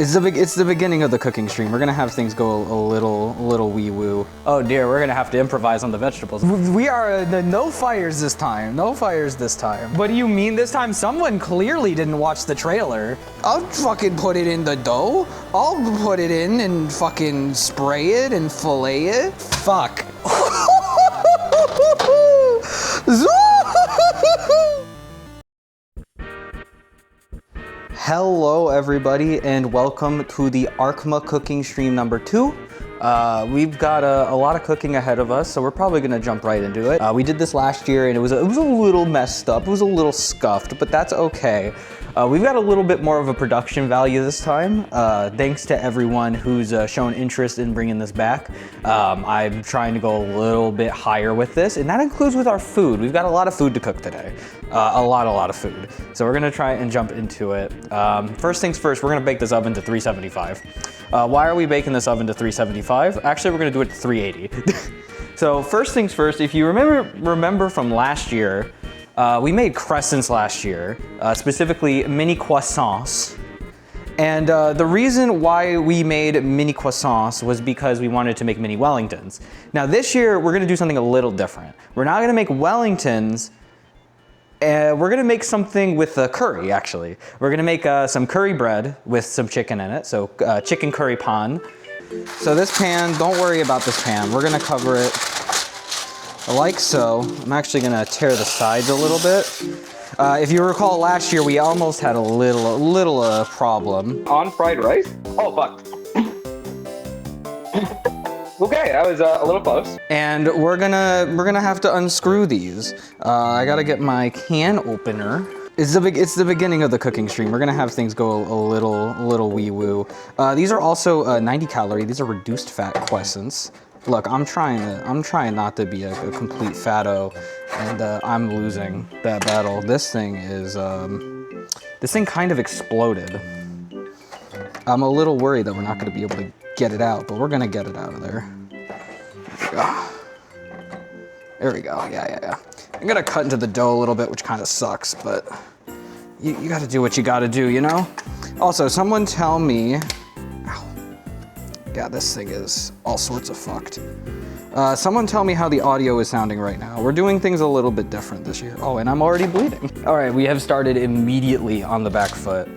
It's the beginning of the cooking stream. We're gonna have things go a little wee woo. Oh dear, we're gonna have to improvise on the vegetables. We are no fires this time. No fires this time. What do you mean this time? Someone clearly didn't watch the trailer. I'll fucking put it in the dough. I'll put it in and fucking spray it and fillet it. Fuck. Hello everybody and welcome to the Arhkma cooking stream number 2. We've got a lot of cooking ahead of us, so we're probably gonna jump right into it. We did this last year and it was a little messed up, it was a little scuffed, but that's okay. We've got a little bit more of a production value this time, thanks to everyone who's shown interest in bringing this back. I'm trying to go a little bit higher with this, and that includes with our food. We've got a lot of food to cook today, a lot of food. So we're gonna try and jump into it. First things first, we're gonna bake this oven to 375. Why are we baking this oven to 375? Actually, we're gonna do it to 380. So first things first, if you remember from last year, we made crescents last year, specifically mini croissants. And the reason why we made mini croissants was because we wanted to make mini Wellingtons. Now this year, we're gonna do something a little different. We're not gonna make Wellingtons, we're gonna make something with curry, actually. We're gonna make some curry bread with some chicken in it, so chicken curry pan. So this pan, don't worry about this pan. We're gonna cover it like so. I'm actually gonna tear the sides a little bit. If you recall last year, we almost had a little problem. On fried rice? Oh, fuck. Okay, I was a little close. And we're gonna have to unscrew these. I gotta get my can opener. It's the beginning of the cooking stream. We're gonna have things go a little wee woo. These are also 90 calorie. These are reduced fat croissants. Look, I'm trying not to be a complete fatto, and I'm losing that battle. This thing kind of exploded. I'm a little worried that we're not gonna be able to get it out, but we're gonna get it out of there. There we go. There we go, yeah. I'm gonna cut into the dough a little bit, which kind of sucks, but you gotta do what you gotta do, you know? Also, someone tell me, ow. Yeah, this thing is all sorts of fucked. Someone tell me how the audio is sounding right now. We're doing things a little bit different this year. Oh, and I'm already bleeding. All right, we have started immediately on the back foot.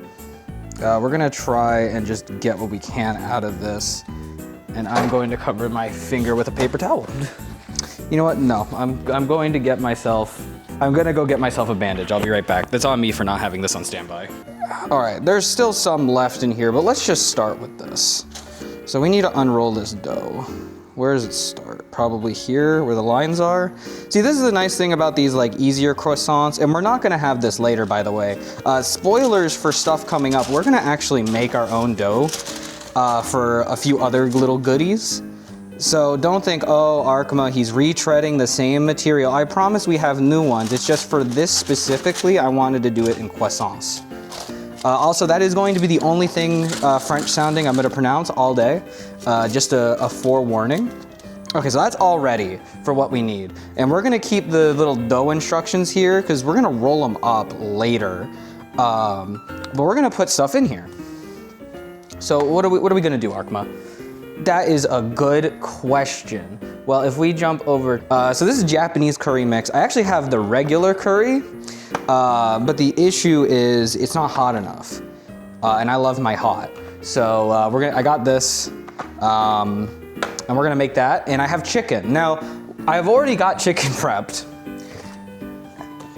We're gonna try and just get what we can out of this. And I'm going to cover my finger with a paper towel. You know what? No, I'm going to get myself, I'm gonna go get myself a bandage. I'll be right back. That's on me for not having this on standby. All right, there's still some left in here, but let's just start with this. So we need to unroll this dough. Where does it start? Probably here, where the lines are. See, this is the nice thing about these like easier croissants, and we're not gonna have this later, by the way. Spoilers for stuff coming up, we're gonna actually make our own dough for a few other little goodies. So don't think, oh, Arhkma, he's retreading the same material. I promise we have new ones. It's just for this specifically, I wanted to do it in croissants. Also, that is going to be the only thing French sounding I'm gonna pronounce all day. Just a forewarning. Okay, so that's all ready for what we need. And we're gonna keep the little dough instructions here because we're gonna roll them up later. But we're gonna put stuff in here. So what are we gonna do, Arhkma? That is a good question. Well, if we jump over, so this is Japanese curry mix. I actually have the regular curry, but the issue is it's not hot enough. And I love my hot. So I got this, and we're gonna make that. And I have chicken. Now, I've already got chicken prepped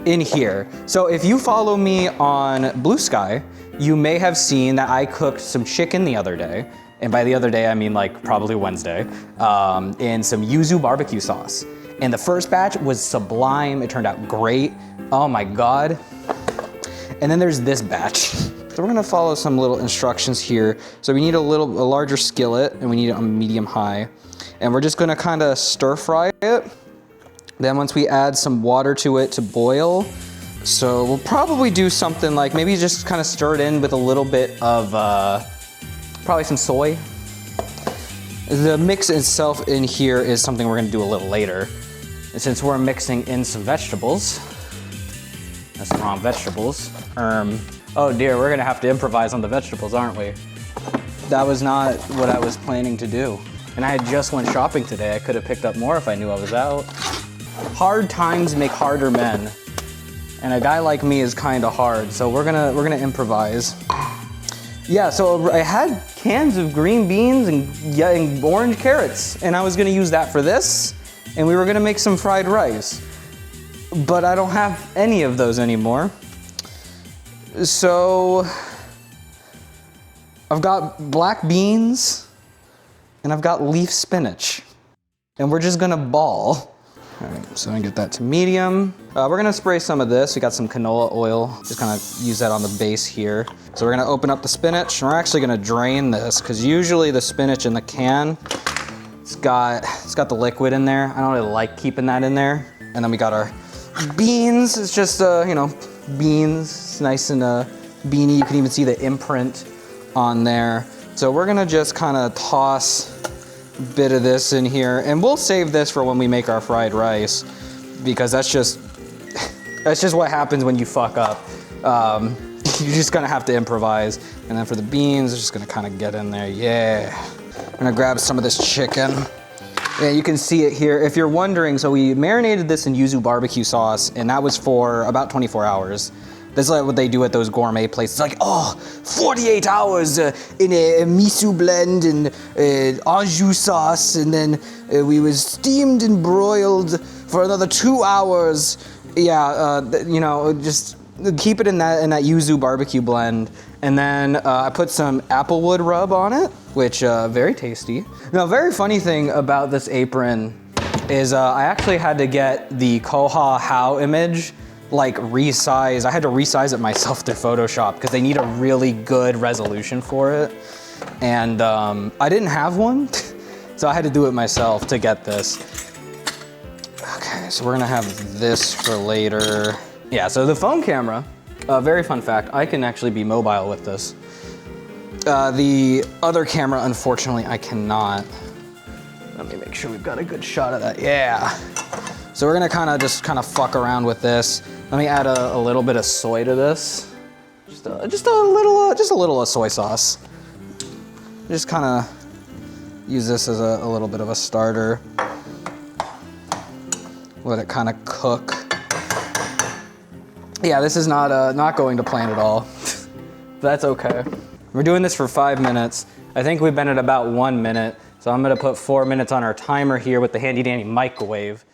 in here. So if you follow me on Blue Sky, you may have seen that I cooked some chicken the other day. And by the other day, I mean like probably Wednesday, in some yuzu barbecue sauce. And the first batch was sublime. It turned out great. Oh my God. And then there's this batch. So we're gonna follow some little instructions here. So we need a larger skillet, and we need it on medium high. And we're just gonna kind of stir fry it. Then once we add some water to it to boil, so we'll probably do something like maybe just kind of stir it in with a little bit of probably some soy. The mix itself in here is something we're gonna do a little later. And since we're mixing in some vegetables, that's the wrong vegetables. Oh dear, we're gonna have to improvise on the vegetables, aren't we? that was not what I was planning to do. And I had just went shopping today. I could have picked up more if I knew I was out. Hard times make harder men. And a guy like me is kind of hard, so we're gonna improvise. Yeah, so I had cans of green beans and orange carrots, and I was gonna use that for this, and we were gonna make some fried rice. But I don't have any of those anymore. So I've got black beans, and I've got leaf spinach, and we're just gonna ball. All right, so I'm gonna get that to medium. We're gonna spray some of this. We got some canola oil. Just kind of use that on the base here. So we're gonna open up the spinach, and we're actually gonna drain this, because usually the spinach in the can, it's got the liquid in there. I don't really like keeping that in there. And then we got our beans. It's just, you know, beans. It's nice and beany. You can even see the imprint on there. So we're gonna just kind of toss bit of this in here, and we'll save this for when we make our fried rice, because that's just what happens when you fuck up. You're just gonna have to improvise. And then for the beans, it's just gonna kind of get in there. Yeah. I'm gonna grab some of this chicken. Yeah, you can see it here. If you're wondering, so we marinated this in yuzu barbecue sauce, and that was for about 24 hours. That's like what they do at those gourmet places. Like, oh, 48 hours in a miso blend and au jus sauce, and then we was steamed and broiled for another 2 hours. Yeah, you know, just keep it in that yuzu barbecue blend. And then I put some applewood rub on it, which very tasty. Now, a very funny thing about this apron is I actually had to get the Koha How image like resize. I had to resize it myself through Photoshop because they need a really good resolution for it. And I didn't have one, so I had to do it myself to get this. Okay, so we're gonna have this for later. Yeah, so the phone camera, very fun fact, I can actually be mobile with this. The other camera, unfortunately, I cannot. Let me make sure we've got a good shot of that. Yeah. So we're gonna just kind of fuck around with this. Let me add a little bit of soy to this. Just a little of soy sauce. Just kind of use this as a little bit of a starter. Let it kind of cook. Yeah, this is not going to plan at all. That's okay. We're doing this for 5 minutes. I think we've been at about 1 minute. So I'm gonna put 4 minutes on our timer here with the handy dandy microwave.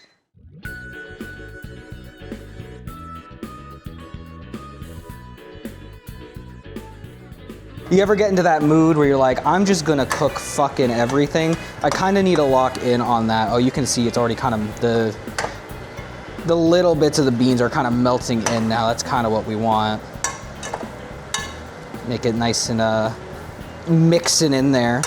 You ever get into that mood where you're like, I'm just gonna cook fucking everything? I kinda need to lock in on that. Oh, you can see it's already kind of, the little bits of the beans are kind of melting in now. That's kind of what we want. Make it nice and mixing in there.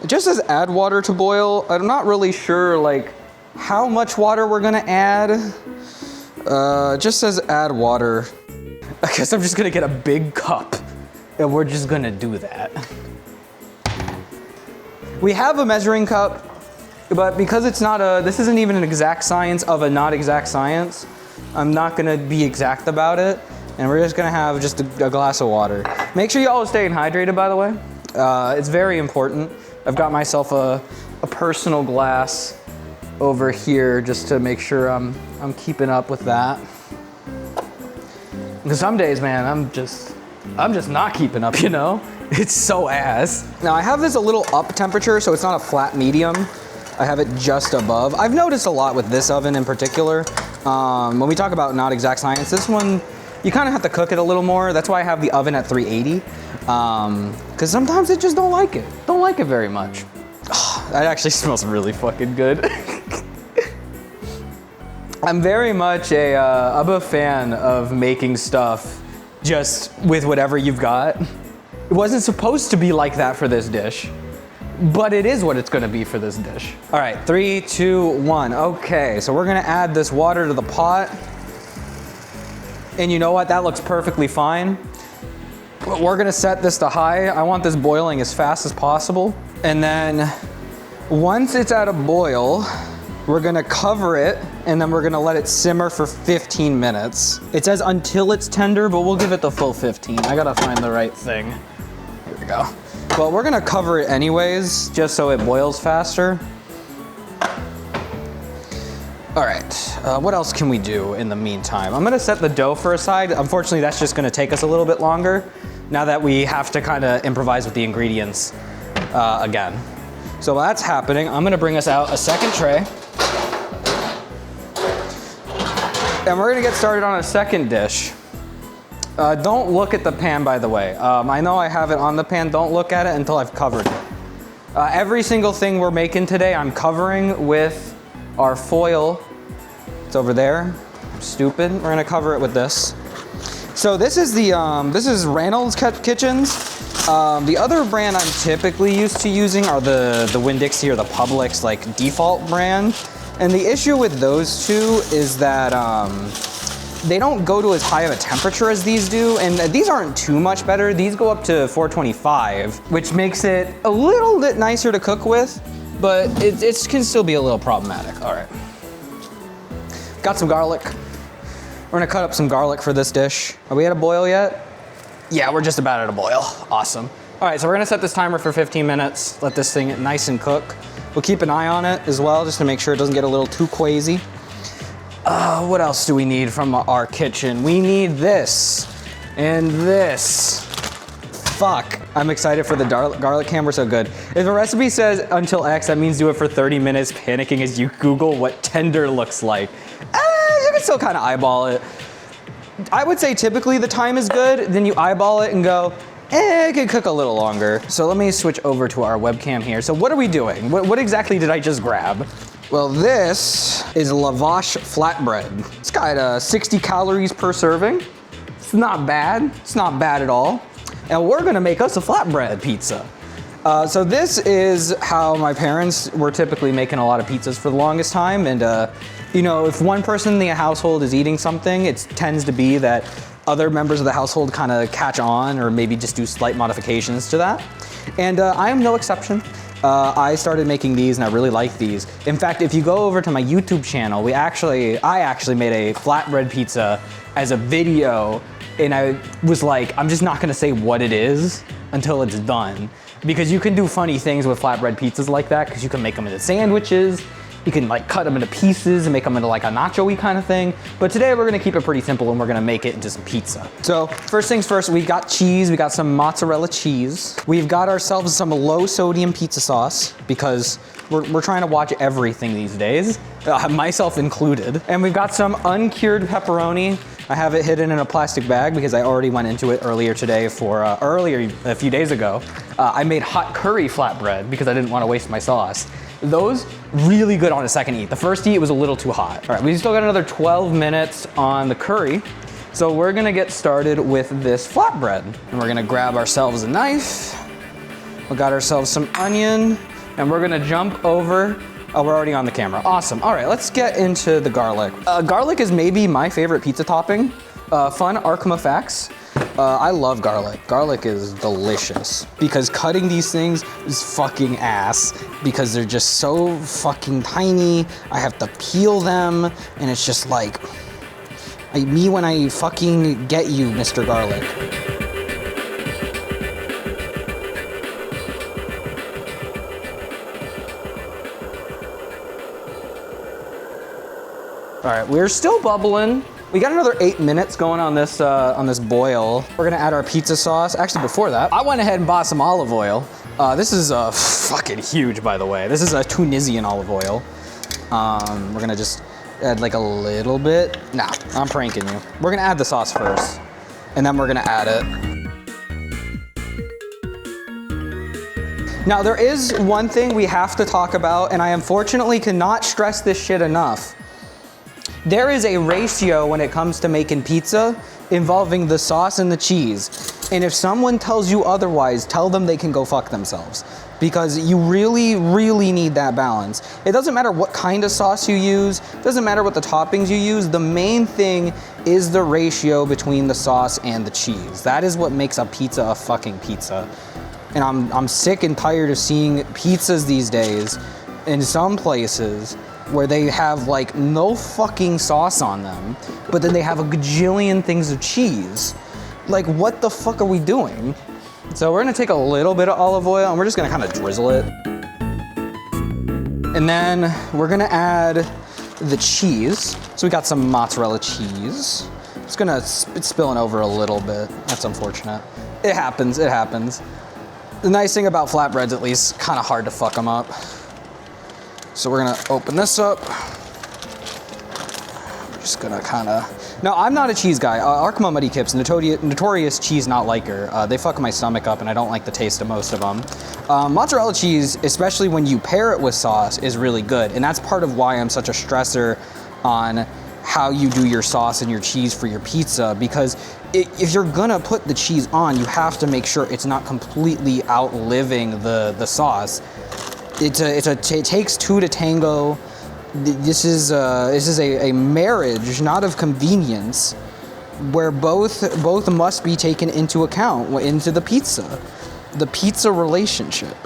It just says add water to boil. I'm not really sure like how much water we're gonna add. It just says add water. I guess I'm just gonna get a big cup and we're just gonna do that. We have a measuring cup, but because it's not this isn't even an exact science of a not exact science, I'm not gonna be exact about it. And we're just gonna have just a glass of water. Make sure you always stay hydrated, by the way. It's very important. I've got myself a personal glass over here just to make sure I'm keeping up with that. Because some days, man, I'm just not keeping up, you know? It's so ass. Now I have this a little up temperature, so it's not a flat medium. I have it just above. I've noticed a lot with this oven in particular. When we talk about not exact science, this one, you kind of have to cook it a little more. That's why I have the oven at 380. Because sometimes it just don't like it. Don't like it very much. Oh, that actually smells really fucking good. I'm very much I'm a fan of making stuff just with whatever you've got. It wasn't supposed to be like that for this dish, but it is what it's gonna be for this dish. All right, 3, 2, 1. Okay, so we're gonna add this water to the pot. And you know what, that looks perfectly fine. But we're gonna set this to high. I want this boiling as fast as possible. And then once it's at a boil, we're gonna cover it and then we're gonna let it simmer for 15 minutes. It says until it's tender, but we'll give it the full 15. I gotta find the right thing. Here we go. Well, we're gonna cover it anyways, just so it boils faster. All right, what else can we do in the meantime? I'm gonna set the dough for aside. Unfortunately, that's just gonna take us a little bit longer now that we have to kind of improvise with the ingredients again. So while that's happening, I'm gonna bring us out a second tray. And we're gonna get started on a second dish. Don't look at the pan, by the way. I know I have it on the pan. Don't look at it until I've covered it. Every single thing we're making today, I'm covering with our foil. It's over there. I'm stupid. We're gonna cover it with this. So this is this is Reynolds Kitchens. The other brand I'm typically used to using are the Winn-Dixie or the Publix like default brand. And the issue with those two is that they don't go to as high of a temperature as these do, and these aren't too much better. These go up to 425, which makes it a little bit nicer to cook with, but it can still be a little problematic. All right. Got some garlic. We're gonna cut up some garlic for this dish. Are we at a boil yet? Yeah, we're just about at a boil. Awesome. All right, so we're gonna set this timer for 15 minutes, let this thing nice and cook. We'll keep an eye on it as well, just to make sure it doesn't get a little too quazy. What else do we need from our kitchen? We need this and this. Fuck, I'm excited for the garlic cam, we're so good. If a recipe says until X, that means do it for 30 minutes, panicking as you Google what tender looks like. You can still kind of eyeball it. I would say typically the time is good, then you eyeball it and go, it could cook a little longer. So let me switch over to our webcam here. So what are we doing? What exactly did I just grab? Well, this is lavash flatbread. It's got 60 calories per serving. It's not bad. It's not bad at all. And we're gonna make us a flatbread pizza. So this is how my parents were typically making a lot of pizzas for the longest time. And you know, if one person in the household is eating something, it tends to be that other members of the household kind of catch on or maybe just do slight modifications to that. And I am no exception. I started making these and I really like these. In fact, if you go over to my YouTube channel, I actually made a flatbread pizza as a video, and I was like, I'm just not gonna say what it is until it's done. Because you can do funny things with flatbread pizzas like that, because you can make them into sandwiches, you can like cut them into pieces and make them into like a nacho-y kind of thing. But today we're gonna keep it pretty simple and we're gonna make it into some pizza. So first things first, we got cheese, we got some mozzarella cheese. We've got ourselves some low sodium pizza sauce because we're trying to watch everything these days, myself included. And we've got some uncured pepperoni. I have it hidden in a plastic bag because I already went into it earlier today for, a few days ago. I made hot curry flatbread because I didn't want to waste my sauce. Those, really good on a second eat. The first eat was a little too hot. All right, we still got another 12 minutes on the curry. So we're gonna get started with this flatbread. And we're gonna grab ourselves a knife. We got ourselves some onion, and we're gonna jump over. Oh, we're already on the camera. Awesome. All right, let's get into the garlic. Garlic is maybe my favorite pizza topping. Fun Arhkma facts. I love garlic. Garlic is delicious because cutting these things is fucking ass because they're just so fucking tiny. I have to peel them and it's just like, me when I fucking get you, Mr. Garlic. All right, we're still bubbling. We got another 8 minutes going on this boil. We're gonna add our pizza sauce. Actually, before that, I went ahead and bought some olive oil. This is fucking huge, by the way. This is a Tunisian olive oil. We're gonna just add like a little bit. Nah, I'm pranking you. We're gonna add the sauce first, and then we're gonna add it. Now, there is one thing we have to talk about, and I unfortunately cannot stress this shit enough. There is a ratio when it comes to making pizza involving the sauce and the cheese. And if someone tells you otherwise, tell them they can go fuck themselves. Because you really, really need that balance. It doesn't matter what kind of sauce you use, it doesn't matter what the toppings you use, the main thing is the ratio between the sauce and the cheese. That is what makes a pizza a fucking pizza. And I'm sick and tired of seeing pizzas these days in some places where they have like no fucking sauce on them, but then they have a gajillion things of cheese. Like, what the fuck are we doing? So we're gonna take a little bit of olive oil and we're just gonna kind of drizzle it. And then we're gonna add the cheese. So we got some mozzarella cheese. It's spilling over a little bit. That's unfortunate. It happens, it happens. The nice thing about flatbreads, at least, kind of hard to fuck them up. So we're gonna open this up. We're just gonna kind of, no, I'm not a cheese guy. Arhkma MuddyKipz, notorious cheese not liker. They fuck my stomach up and I don't like the taste of most of them. Mozzarella cheese, especially when you pair it with sauce, is really good. And that's part of why I'm such a stressor on how you do your sauce and your cheese for your pizza, because if you're gonna put the cheese on, you have to make sure it's not completely outliving the sauce. It takes two to tango. This is a marriage, not of convenience, where both must be taken into account into the pizza relationship.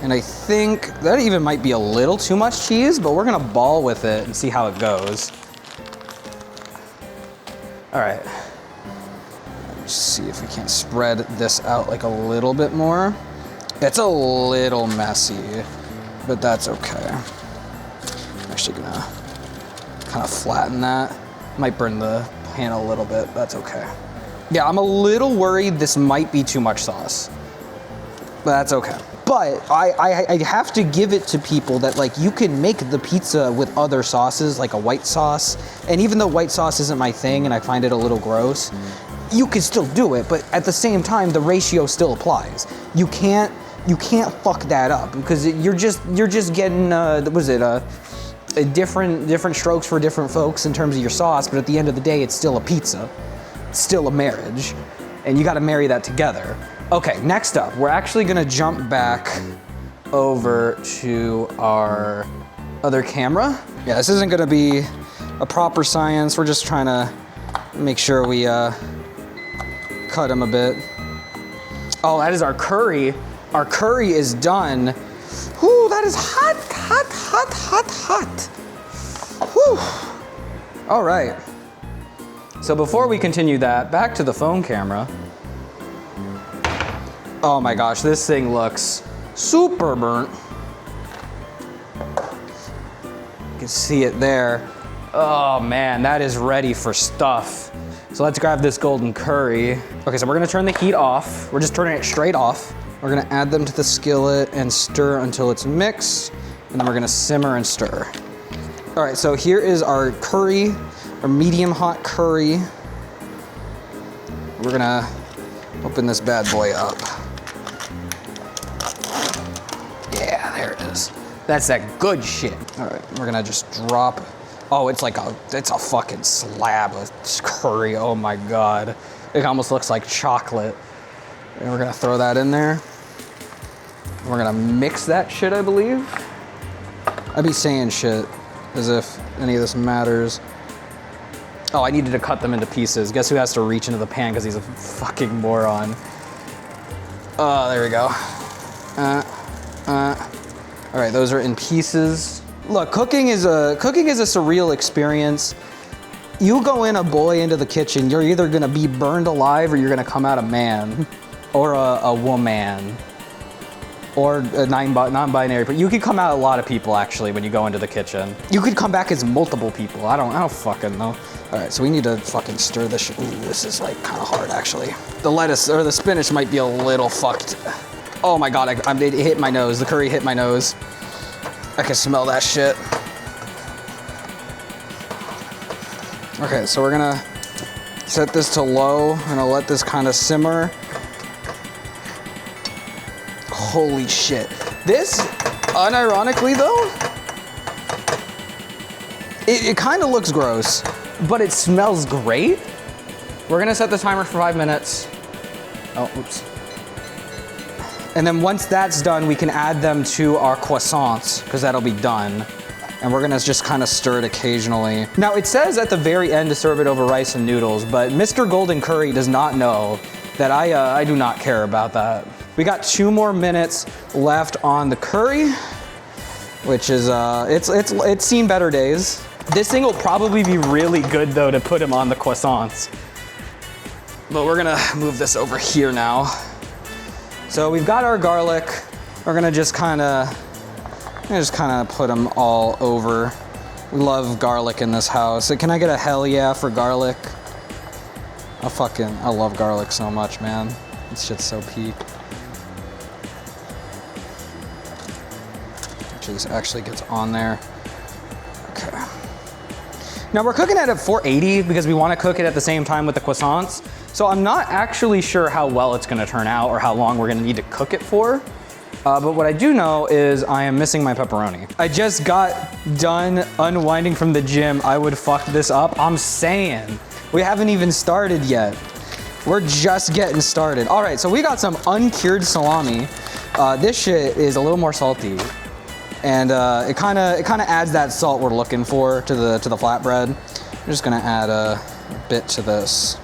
And I think that even might be a little too much cheese, but we're gonna ball with it and see how it goes. All right, let's see if we can't spread this out like a little bit more. It's a little messy, but that's okay. I'm actually gonna kind of flatten that. Might burn the pan a little bit, but that's okay. Yeah, I'm a little worried this might be too much sauce, but that's okay. But I have to give it to people that, like, you can make the pizza with other sauces, like a white sauce. And even though white sauce isn't my thing and I find it a little gross, you can still do it. But at the same time, the ratio still applies. You can't fuck that up, because you're just getting different strokes for different folks in terms of your sauce. But at the end of the day, it's still a pizza. It's still a marriage, and you got to marry that together. Okay, next up, we're actually gonna jump back over to our other camera. Yeah, this isn't gonna be a proper science. We're just trying to make sure we cut them a bit. Oh, that is our curry. Our curry is done. Whew, that is hot, hot, hot, hot, hot. Whew. All right. So before we continue that, back to the phone camera. Oh my gosh, this thing looks super burnt. You can see it there. Oh man, that is ready for stuff. So let's grab this golden curry. Okay, so we're gonna turn the heat off. We're just turning it straight off. We're gonna add them to the skillet and stir until it's mixed, and then we're gonna simmer and stir. All right, so here is our curry, our medium hot curry. We're gonna open this bad boy up. Yeah, there it is. That's that good shit. All right, we're gonna just drop. Oh, it's a fucking slab of curry. Oh my God. It almost looks like chocolate. And we're gonna throw that in there. We're gonna mix that shit, I believe. I'd be saying shit as if any of this matters. Oh, I needed to cut them into pieces. Guess who has to reach into the pan because he's a fucking moron. Oh, there we go. All right, those are in pieces. Look, cooking is a surreal experience. You go in a boy into the kitchen, you're either gonna be burned alive or you're gonna come out a man, or a woman, or a non-binary. But you could come out a lot of people actually when you go into the kitchen. You could come back as multiple people. I don't fucking know. All right, so we need to fucking stir this shit. Ooh, this is like kind of hard actually. The lettuce or the spinach might be a little fucked. Oh my God, it hit my nose. The curry hit my nose. I can smell that shit. Okay, so we're gonna set this to low. I'm gonna let this kind of simmer. Holy shit. This, unironically though, it kind of looks gross, but it smells great. We're gonna set the timer for 5 minutes. Oh, oops. And then once that's done, we can add them to our croissants, because that'll be done. And we're gonna just kind of stir it occasionally. Now it says at the very end to serve it over rice and noodles, but Mr. Golden Curry does not know that I do not care about that. We got 2 more minutes left on the curry, which is, it's seen better days. This thing will probably be really good though to put him on the croissants. but we're gonna move this over here now. So we've got our garlic. We're gonna just kind of put them all over. We love garlic in this house. So can I get a hell yeah for garlic? I love garlic so much, man. This shit's so peak. This actually gets on there. Okay. Now we're cooking it at 480 because we want to cook it at the same time with the croissants. So I'm not actually sure how well it's gonna turn out or how long we're gonna need to cook it for. But what I do know is I am missing my pepperoni. I just got done unwinding from the gym. I would fuck this up. I'm saying, we haven't even started yet. We're just getting started. All right, so we got some uncured salami. This shit is a little more salty. And it kind of adds that salt we're looking for to the flatbread. I'm just gonna add a bit to this.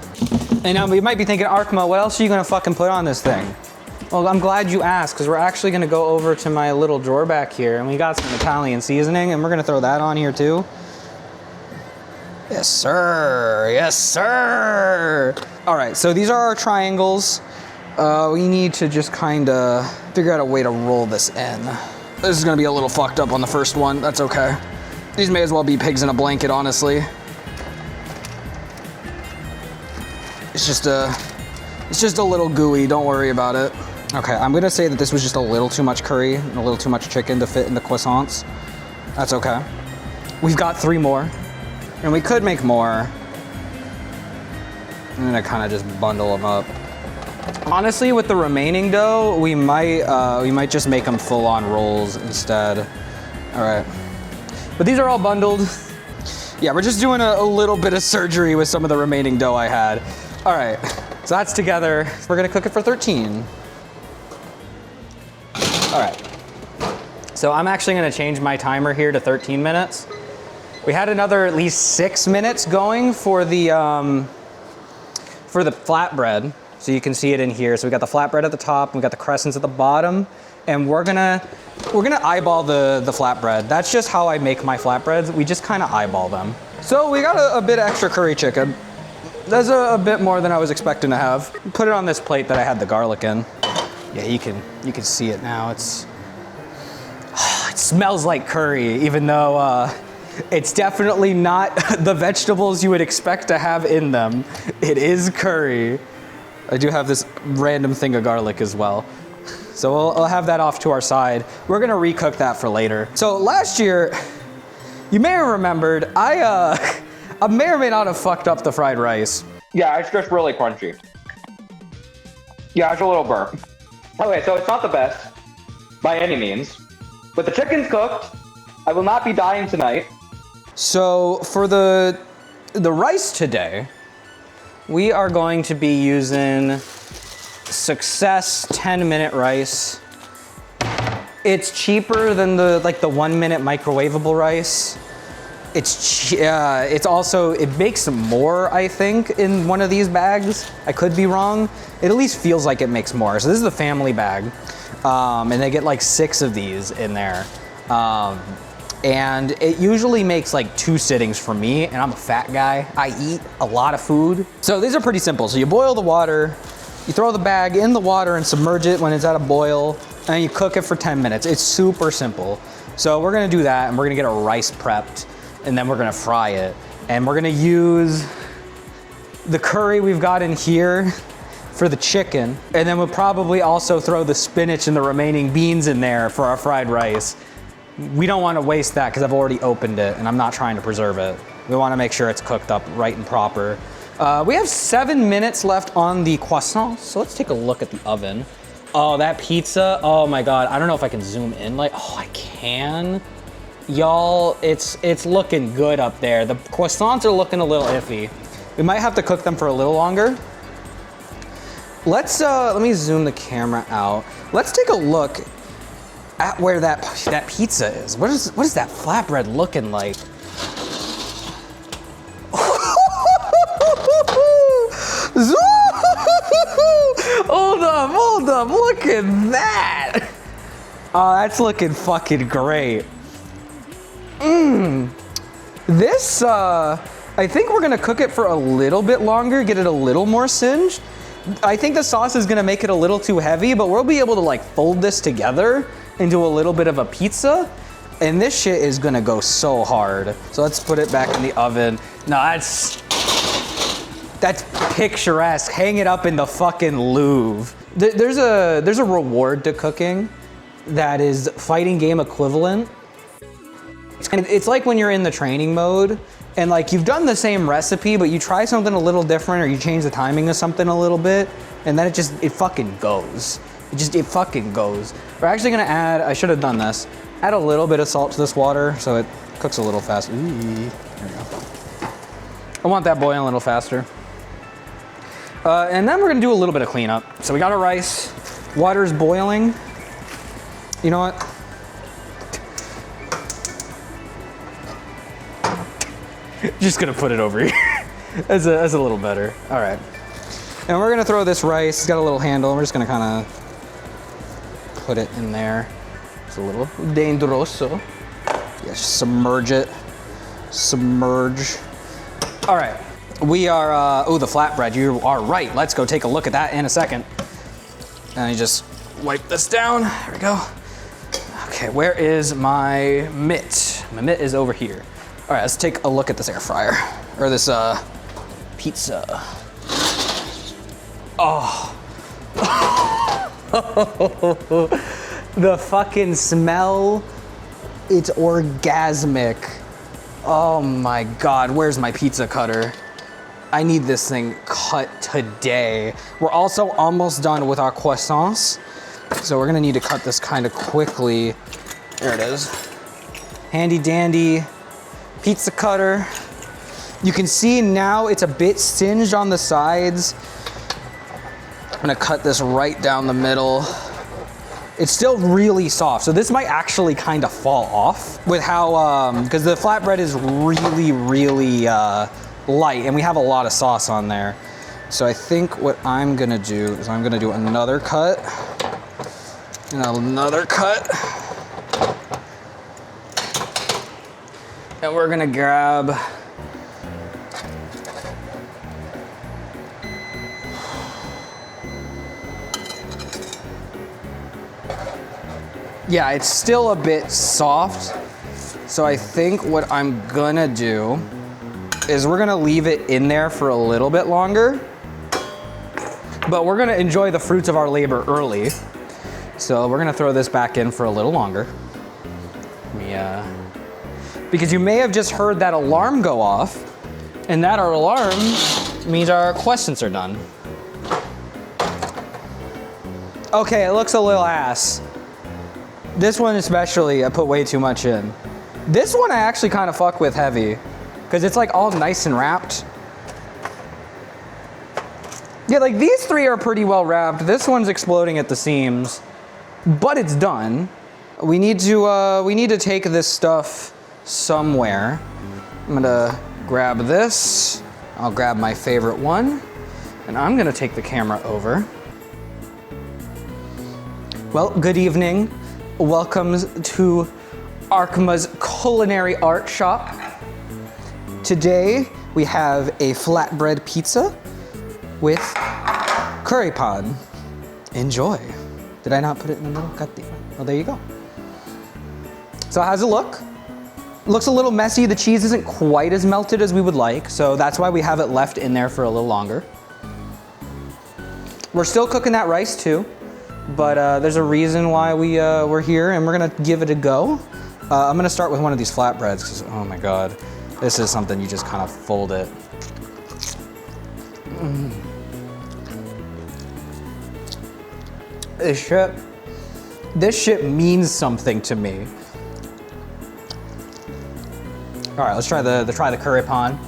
And now you might be thinking, Arhkma, what else are you gonna fucking put on this thing? Well, I'm glad you asked, because we're actually gonna go over to my little drawer back here, and we got some Italian seasoning, and we're gonna throw that on here too. Yes, sir. Yes, sir. All right, so these are our triangles. We need to just kind of figure out a way to roll this in. This is gonna be a little fucked up on the first one. That's okay. These may as well be pigs in a blanket, honestly. It's just a little gooey, don't worry about it. Okay, I'm gonna say that this was just a little too much curry and a little too much chicken to fit in the croissants. That's okay. We've got 3 more, and we could make more. I'm gonna kind of just bundle them up. Honestly, with the remaining dough, we might just make them full-on rolls instead. All right, but these are all bundled. Yeah, we're just doing a little bit of surgery with some of the remaining dough I had. All right, so that's together. We're gonna cook it for 13. All right, so I'm actually gonna change my timer here to 13 minutes. We had another at least 6 minutes going for the flatbread. So you can see it in here. So we got the flatbread at the top, we got the crescents at the bottom, and we're gonna eyeball the flatbread. That's just how I make my flatbreads. We just kind of eyeball them. So we got a bit extra curry chicken. That's a bit more than I was expecting to have. Put it on this plate that I had the garlic in. Yeah, you can see it now. It smells like curry, even though it's definitely not the vegetables you would expect to have in them. It is curry. I do have this random thing of garlic as well. So I'll have that off to our side. We're gonna recook that for later. So last year, you may have remembered, I may or may not have fucked up the fried rice. Yeah, it's just really crunchy. Yeah, it's a little burnt. Okay, so it's not the best by any means, but the chicken's cooked. I will not be dying tonight. So for the rice today, we are going to be using Success 10-minute rice. It's cheaper than the 1-minute microwavable rice. It's also, it makes more, I think, in one of these bags. I could be wrong. It at least feels like it makes more. So this is the family bag, and they get like 6 of these in there. And it usually makes like 2 sittings for me, and I'm a fat guy. I eat a lot of food. So these are pretty simple. So you boil the water, you throw the bag in the water and submerge it when it's at a boil, and you cook it for 10 minutes. It's super simple. So we're gonna do that, and we're gonna get our rice prepped, and then we're gonna fry it. And we're gonna use the curry we've got in here for the chicken, and then we'll probably also throw the spinach and the remaining beans in there for our fried rice. We don't want to waste that because I've already opened it and I'm not trying to preserve it. We want to make sure it's cooked up right and proper. We have 7 minutes left on the croissants, so let's take a look at the oven. Oh, that pizza, oh my God. I don't know if I can zoom in, oh, I can. Y'all, it's looking good up there. The croissants are looking a little iffy. We might have to cook them for a little longer. Let me zoom the camera out. Let's take a look at where that pizza is. What is that flatbread looking like? Hold up, look at that. Oh, that's looking fucking great. This, I think we're gonna cook it for a little bit longer, get it a little more singed. I think the sauce is gonna make it a little too heavy, but we'll be able to like fold this together into a little bit of a pizza. And this shit is gonna go so hard. So let's put it back in the oven. No, that's picturesque. Hang it up in the fucking Louvre. There's a reward to cooking that is fighting game equivalent. It's like when you're in the training mode and like you've done the same recipe, but you try something a little different or you change the timing of something a little bit, and then it fucking goes. It fucking goes. We're actually gonna add, I should have done this, add a little bit of salt to this water so it cooks a little faster. There we go. I want that boiling a little faster. And then we're gonna do a little bit of cleanup. So we got our rice, water's boiling. You know what? Just gonna put it over here. That's a little better. All right. And we're gonna throw this rice, it's got a little handle. We're just gonna kinda put it in there. It's a little dangeroso. Yeah, submerge it. Submerge. All right. We are, oh, the flatbread, you are right. Let's go take a look at that in a second. And you just wipe this down. There we go. Okay, where is my mitt? My mitt is over here. All right, let's take a look at this air fryer, or this pizza. Oh. The fucking smell, it's orgasmic. Oh my God, where's my pizza cutter? I need this thing cut today. We're also almost done with our croissants, so we're gonna need to cut this kind of quickly. There it is. Handy dandy pizza cutter. You can see now it's a bit singed on the sides. I'm gonna cut this right down the middle. It's still really soft, so this might actually kind of fall off with how, because the flatbread is really, really light, and we have a lot of sauce on there. So I think what I'm gonna do is I'm gonna do another cut, and another cut. And we're gonna grab yeah, it's still a bit soft. So I think what I'm gonna do is we're gonna leave it in there for a little bit longer, but we're gonna enjoy the fruits of our labor early. So we're gonna throw this back in for a little longer. Because you may have just heard that alarm go off, and that our alarm means our questions are done. Okay, it looks a little ass. This one especially, I put way too much in. This one I actually kind of fuck with heavy, because it's like all nice and wrapped. Yeah, like these three are pretty well wrapped. This one's exploding at the seams, but it's done. We need to take this stuff somewhere. I'm gonna grab this. I'll grab my favorite one, and I'm gonna take the camera over. Well, good evening. Welcome to Arhkma's Culinary Art Shop. Today, we have a flatbread pizza with curry pan. Enjoy. Did I not put it in the middle? God damn it. Oh, there you go. So how's it look? Looks a little messy. The cheese isn't quite as melted as we would like, so that's why we have it left in there for a little longer. We're still cooking that rice too, but there's a reason why we're here, and we're gonna give it a go. I'm gonna start with one of these flatbreads, because oh my God, this is something you just kind of fold it. This shit means something to me. All right, let's try the curry pan.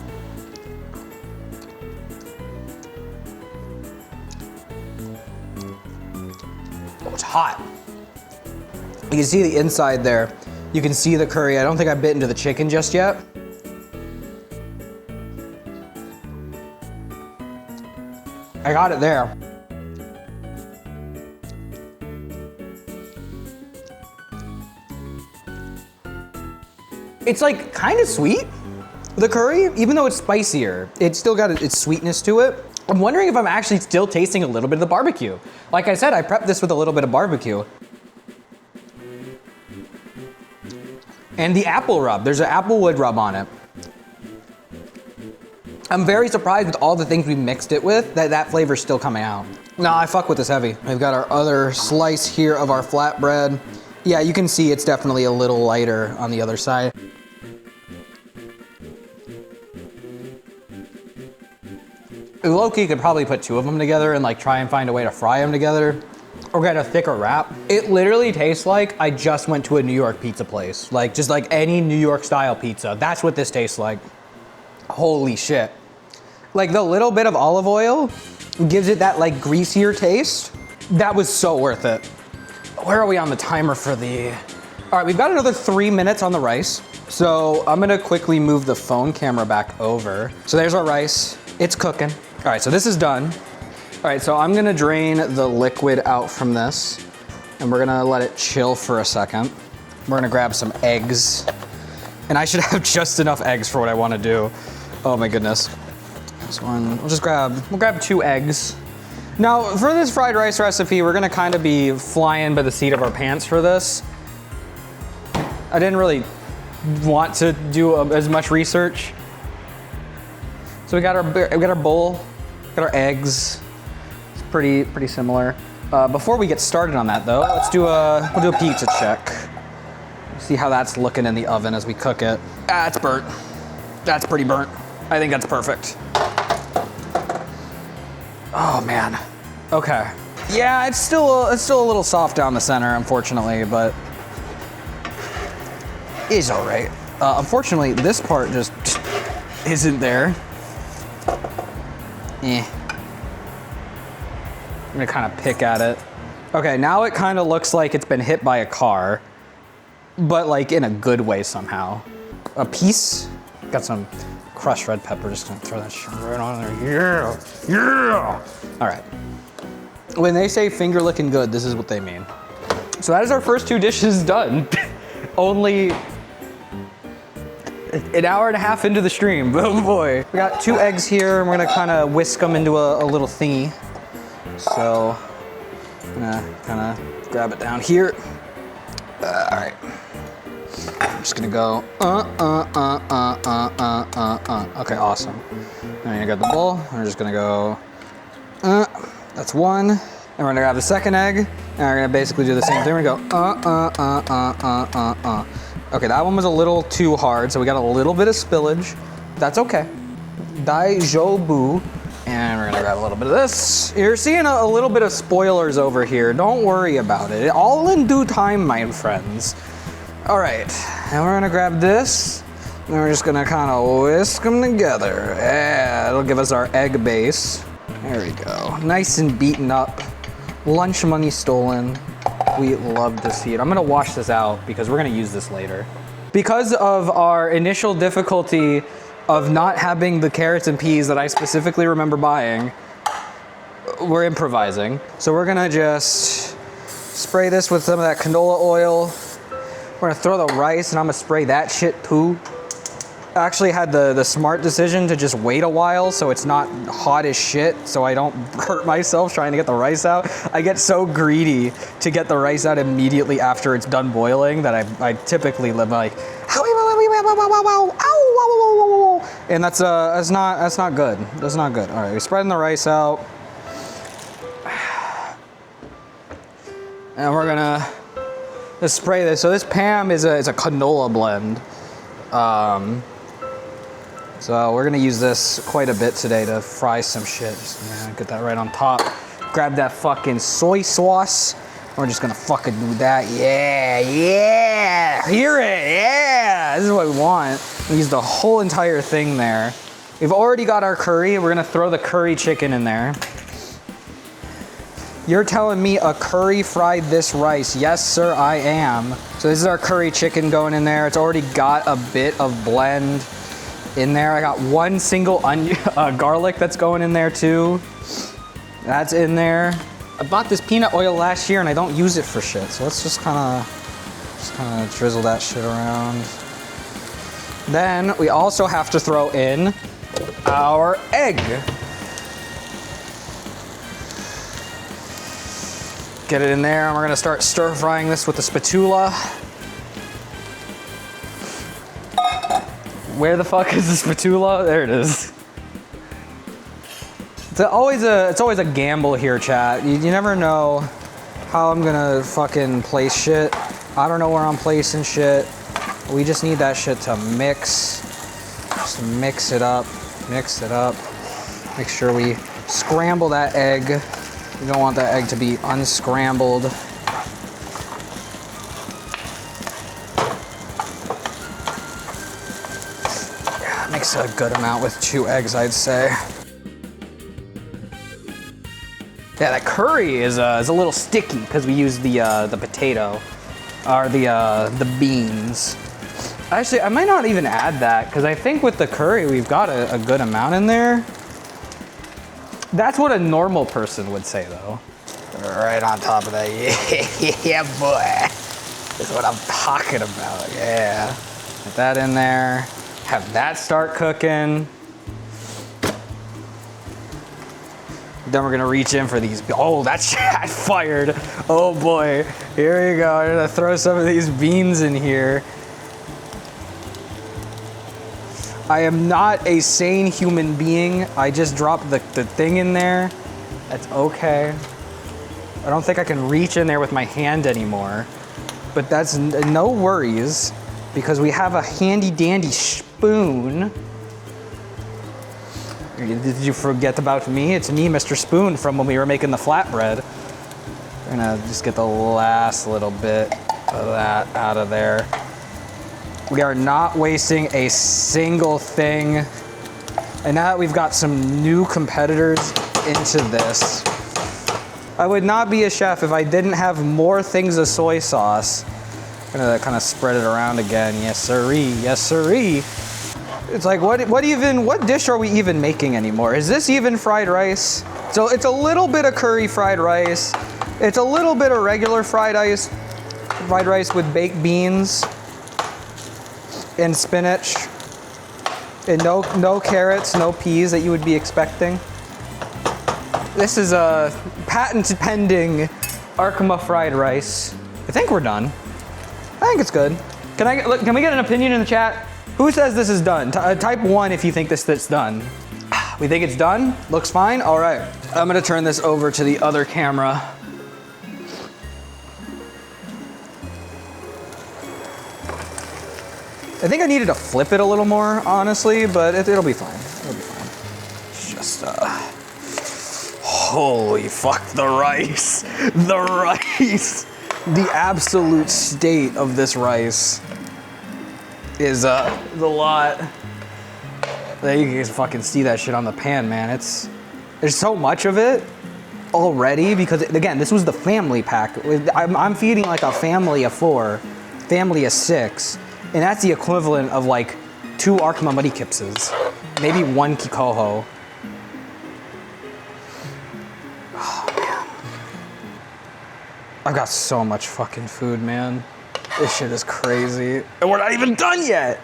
Oh, it's hot. You can see the inside there. You can see the curry. I don't think I bit into the chicken just yet. I got it there. It's like kind of sweet. The curry, even though it's spicier, it's still got its sweetness to it. I'm wondering if I'm actually still tasting a little bit of the barbecue. Like I said, I prepped this with a little bit of barbecue. And the apple rub, there's an applewood rub on it. I'm very surprised with all the things we mixed it with that flavor's still coming out. No, I fuck with this heavy. We've got our other slice here of our flatbread. Yeah, you can see it's definitely a little lighter on the other side. Low-key could probably put 2 of them together and like try and find a way to fry them together or get a thicker wrap. It literally tastes like I just went to a New York pizza place. Like just like any New York style pizza. That's what this tastes like. Holy shit. Like the little bit of olive oil gives it that like greasier taste. That was so worth it. Where are we on the timer for the... All right, we've got another 3 minutes on the rice. So I'm gonna quickly move the phone camera back over. So there's our rice, it's cooking. All right, so this is done. All right, so I'm gonna drain the liquid out from this and we're gonna let it chill for a second. We're gonna grab some eggs. And I should have just enough eggs for what I wanna do. Oh my goodness. This one, we'll grab 2 eggs. Now, for this fried rice recipe, we're gonna kind of be flying by the seat of our pants for this. I didn't really want to do as much research. So we got our bowl, got our eggs. It's pretty similar. Before we get started on that though, we'll do a pizza check. See how that's looking in the oven as we cook it. Ah, it's burnt. That's pretty burnt. I think that's perfect. Oh man. Okay. Yeah, it's still a little soft down the center, unfortunately, but it's all right. Unfortunately, this part just isn't there. I'm gonna kind of pick at it. Okay, now it kind of looks like it's been hit by a car, but like in a good way somehow. A piece, got some crushed red pepper, just gonna throw that shit right on there. Yeah. All right. When they say finger looking good, this is what they mean. So that is our first 2 dishes done. Only an hour and a half into the stream, oh boy. We got 2 eggs here and we're gonna kind of whisk them into a little thingy. So I'm gonna kind of grab it down here. All right. I'm just gonna go, Okay, awesome. Then I got the bowl. We're just gonna go, that's 1. And we're gonna grab the second egg. And we're gonna basically do the same thing. We're gonna go, Okay, that one was a little too hard, so we got a little bit of spillage. That's okay. Daijoubu. And we're gonna grab a little bit of this. You're seeing a little bit of spoilers over here. Don't worry about it. All in due time, my friends. All right, and we're gonna grab this. And we're just gonna kind of whisk them together. Yeah, it'll give us our egg base. There we go. Nice and beaten up. Lunch money stolen. We love to see it. I'm gonna wash this out because we're gonna use this later. Because of our initial difficulty of not having the carrots and peas that I specifically remember buying, we're improvising. So we're gonna just spray this with some of that canola oil. We're gonna throw the rice and I'm gonna spray that shit too. I actually had the smart decision to just wait a while so it's not hot as shit so I don't hurt myself trying to get the rice out. I get so greedy to get the rice out immediately after it's done boiling that I typically live like, and that's not good. That's not good. All right, we're spreading the rice out. And we're gonna just spray this. So this Pam is a canola blend. So we're gonna use this quite a bit today to fry some shit. Just get that right on top. Grab that fucking soy sauce. We're just gonna fucking do that. Yeah. Hear it, yeah. This is what we want. We use the whole entire thing there. We've already got our curry. We're gonna throw the curry chicken in there. You're telling me a curry fried this rice? Yes, sir, I am. So this is our curry chicken going in there. It's already got a bit of blend in there. I got 1 single onion, garlic that's going in there too. That's in there. I bought this peanut oil last year and I don't use it for shit. So let's just kind of drizzle that shit around. Then we also have to throw in our egg. Get it in there, and we're gonna start stir frying this with the spatula. Where the fuck is the spatula? There it is. It's always a gamble here, chat. You never know how I'm gonna fucking place shit. I don't know where I'm placing shit. We just need that shit to mix. Just mix it up, mix it up. Make sure we scramble that egg. You don't want that egg to be unscrambled. Yeah, makes a good amount with 2 eggs, I'd say. Yeah, that curry is a little sticky because we use the potato, or the beans. Actually, I might not even add that because I think with the curry we've got a good amount in there. That's what a normal person would say, though. Right on top of that, yeah, boy. That's what I'm talking about, yeah. Put that in there, have that start cooking. Then we're gonna reach in for these. Oh, that shit fired. Oh boy, here we go. I'm gonna throw some of these beans in here. I am not a sane human being. I just dropped the thing in there. That's okay. I don't think I can reach in there with my hand anymore, but that's no worries because we have a handy dandy spoon. Did you forget about me? It's me, Mr. Spoon, from when we were making the flatbread. We're gonna just get the last little bit of that out of there. We are not wasting a single thing. And now that we've got some new competitors into this, I would not be a chef if I didn't have more things of soy sauce. I'm gonna kind of spread it around again. Yes, sirree. Yes, sirree. It's like, what dish are we even making anymore? Is this even fried rice? So it's a little bit of curry fried rice. It's a little bit of regular fried rice with baked beans and spinach, and no carrots, no peas that you would be expecting. This is a patent pending Arhkma fried rice. I think we're done. I think it's good. Can we get an opinion in the chat? Who says this is done? Type 1 if you think this is done. We think it's done? Looks fine? All right. I'm gonna turn this over to the other camera. I think I needed to flip it a little more, honestly, but it'll be fine. It'll be fine. It's just, holy fuck, the rice. The rice. The absolute state of this rice is the lot. There you can fucking see that shit on the pan, man. There's so much of it already because, again, this was the family pack. I'm feeding like a family of 4, family of 6. And that's the equivalent of like 2 Arhkma MuddyKipzes, maybe 1 Kikoho. Oh, man. I've got so much fucking food, man. This shit is crazy. And we're not even done yet.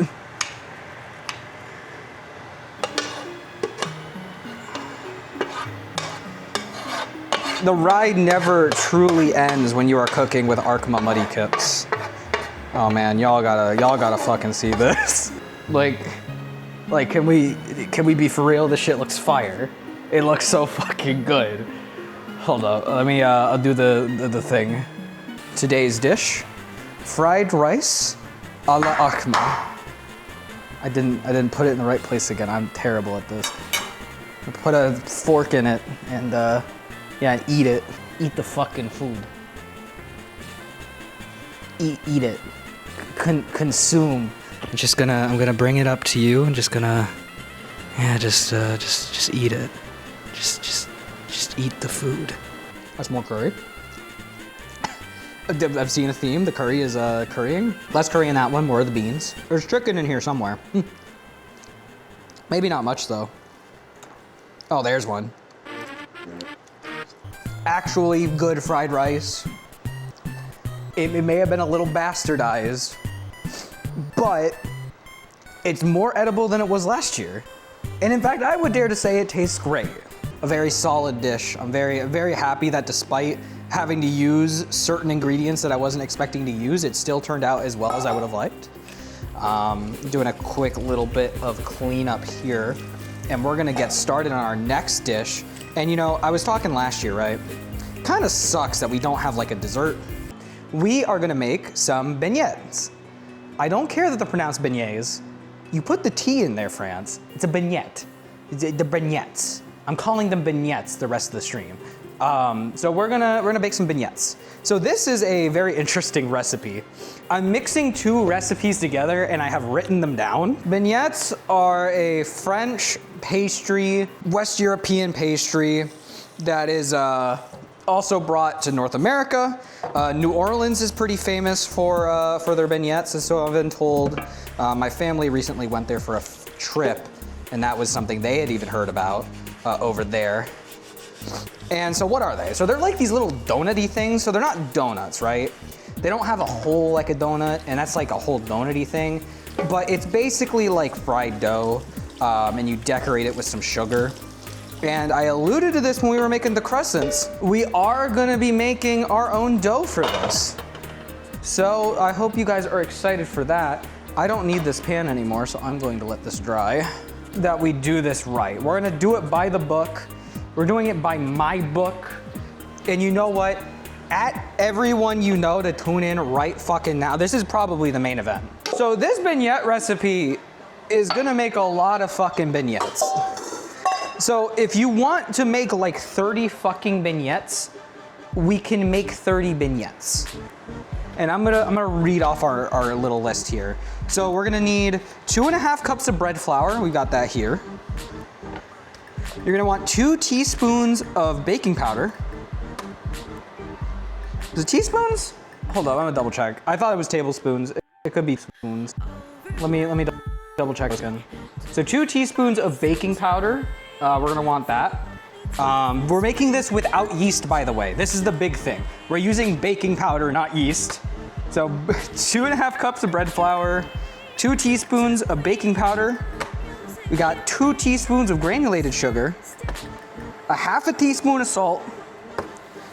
The ride never truly ends when you are cooking with Arhkma MuddyKipz. Oh man, y'all gotta fucking see this. Like, can we be for real? This shit looks fire. It looks so fucking good. Hold up, let me, I'll do the thing. Today's dish, fried rice a la Arhkma. I didn't put it in the right place again. I'm terrible at this. I put a fork in it and, yeah, eat it. Eat the fucking food. Eat it. Consume. I'm gonna bring it up to you. I'm just gonna, yeah, just eat it. Just eat the food. That's more curry. I've seen a theme. The curry is currying. Less curry in that one, more of the beans. There's chicken in here somewhere. Maybe not much though. Oh, there's one. Actually good fried rice. It may have been a little bastardized, but It's more edible than it was last year. And in fact, I would dare to say it tastes great. A very solid dish. I'm very happy that despite having to use certain ingredients that I wasn't expecting to use, it still turned out as well as I would have liked. Doing a quick little bit of cleanup here, and we're gonna get started on our next dish. And you know, I was talking last year, right? Kind of sucks that we don't have like a dessert. We are gonna make some beignets. I don't care that they're pronounced beignets. You put the T in there, France. It's a beignet. The beignets. I'm calling them beignets the rest of the stream. So we're gonna bake some beignets. So this is a very interesting recipe. I'm mixing two recipes together and I have written them down. Beignets are a French pastry, West European pastry that is also brought to North America. New Orleans is pretty famous for their beignets, and so I've been told. My family recently went there for a trip, and that was something they had even heard about over there. And so what are they? So they're like these little donut-y things. So they're not donuts, right? They don't have a hole like a donut, and that's like a whole donut-y thing. But it's basically like fried dough, and you decorate it with some sugar. And I alluded to this when we were making the crescents. We are gonna be making our own dough for this. So I hope you guys are excited for that. I don't need this pan anymore, so I'm going to let this dry. That we do this right. We're gonna do it by the book. We're doing it by my book. And you know what? At everyone you know to tune in right fucking now. This is probably the main event. So this beignet recipe is gonna make a lot of fucking beignets. So if you want to make like 30 fucking beignets, we can make 30 beignets. And I'm gonna read off our little list here. So we're gonna need 2.5 cups of bread flour. We got that here. You're gonna want 2 teaspoons of baking powder. Is it teaspoons? Hold on, I'm gonna double check. I thought it was tablespoons. It could be spoons. Let me double check again. So 2 teaspoons of baking powder. We're gonna want that. We're making this without yeast, by the way. This is the big thing. We're using baking powder, not yeast. So 2.5 cups of bread flour, 2 teaspoons of baking powder. We got 2 teaspoons of granulated sugar, 1/2 teaspoon of salt,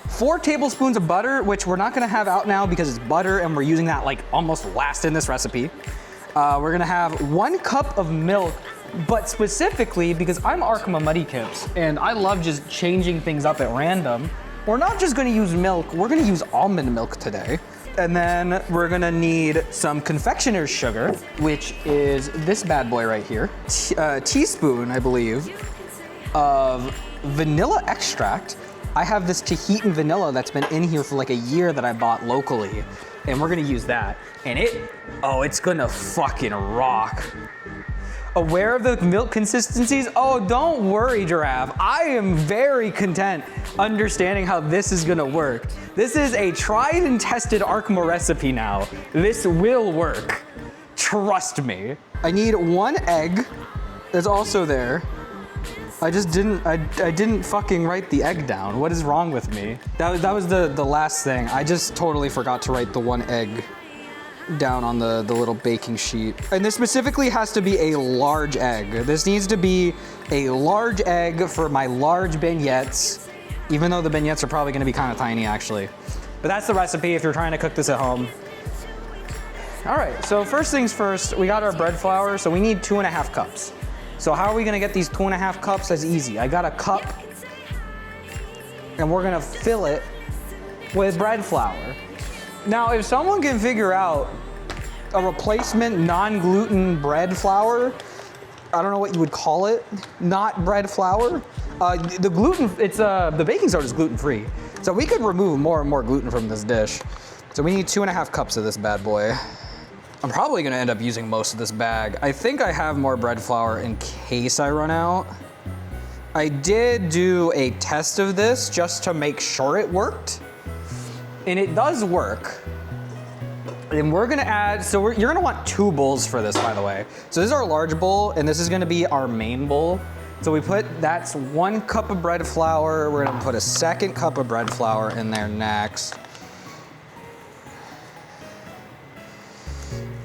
4 tablespoons of butter, which we're not gonna have out now because it's butter and we're using that like almost last in this recipe. We're gonna have 1 cup of milk, but specifically because I'm Arhkma MuddyKipz and I love just changing things up at random, we're not just gonna use milk, we're gonna use almond milk today. And then we're gonna need some confectioner's sugar, which is this bad boy right here. A teaspoon, I believe, of vanilla extract. I have this Tahitian vanilla that's been in here for like a year that I bought locally, and we're gonna use that. And it's gonna fucking rock. Aware of the milk consistencies? Oh, don't worry, Giraffe. I am very content understanding how this is gonna work. This is a tried and tested Arhkma recipe now. This will work. Trust me. I need 1 egg. It's also there. I didn't fucking write the egg down. What is wrong with me? That was the last thing. I just totally forgot to write the 1 egg down on the little baking sheet. And this specifically has to be a large egg. This needs to be a large egg for my large beignets, even though the beignets are probably gonna be kind of tiny actually. But that's the recipe if you're trying to cook this at home. All right, so first things first, we got our bread flour, so we need 2.5 cups. So how are we gonna get these 2.5 cups? That's easy. I got a cup, and we're gonna fill it with bread flour. Now, if someone can figure out a replacement non-gluten bread flour, I don't know what you would call it, not bread flour. The gluten, the baking soda is gluten-free. So we could remove more and more gluten from this dish. So we need 2.5 cups of this bad boy. I'm probably gonna end up using most of this bag. I think I have more bread flour in case I run out. I did do a test of this just to make sure it worked. And it does work. And we're gonna add, you're gonna want 2 bowls for this, by the way. So this is our large bowl, and this is gonna be our main bowl. So that's 1 cup of bread flour. We're gonna put a 2nd cup of bread flour in there next.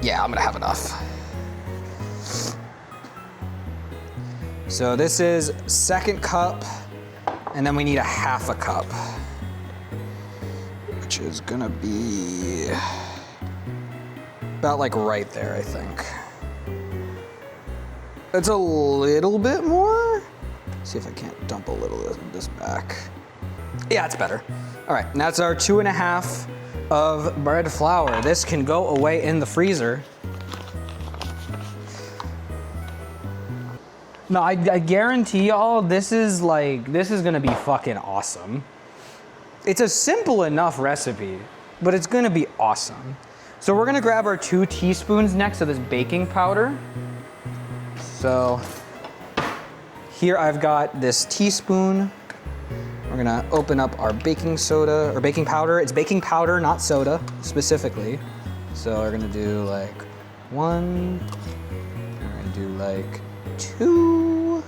Yeah, I'm gonna have enough. So this is 2nd cup, and then we need a 1/2 cup, which is gonna be about like right there, I think. It's a little bit more. See if I can't dump a little of this back. Yeah, it's better. All right, and that's our 2.5 of bread flour. This can go away in the freezer. No, I guarantee y'all this is gonna be fucking awesome. It's a simple enough recipe, but it's gonna be awesome. So we're gonna grab our 2 teaspoons next of this baking powder. So here I've got this teaspoon. We're gonna open up our baking soda, or baking powder. It's baking powder, not soda, specifically. So we're gonna do like 1, we're gonna do like 2.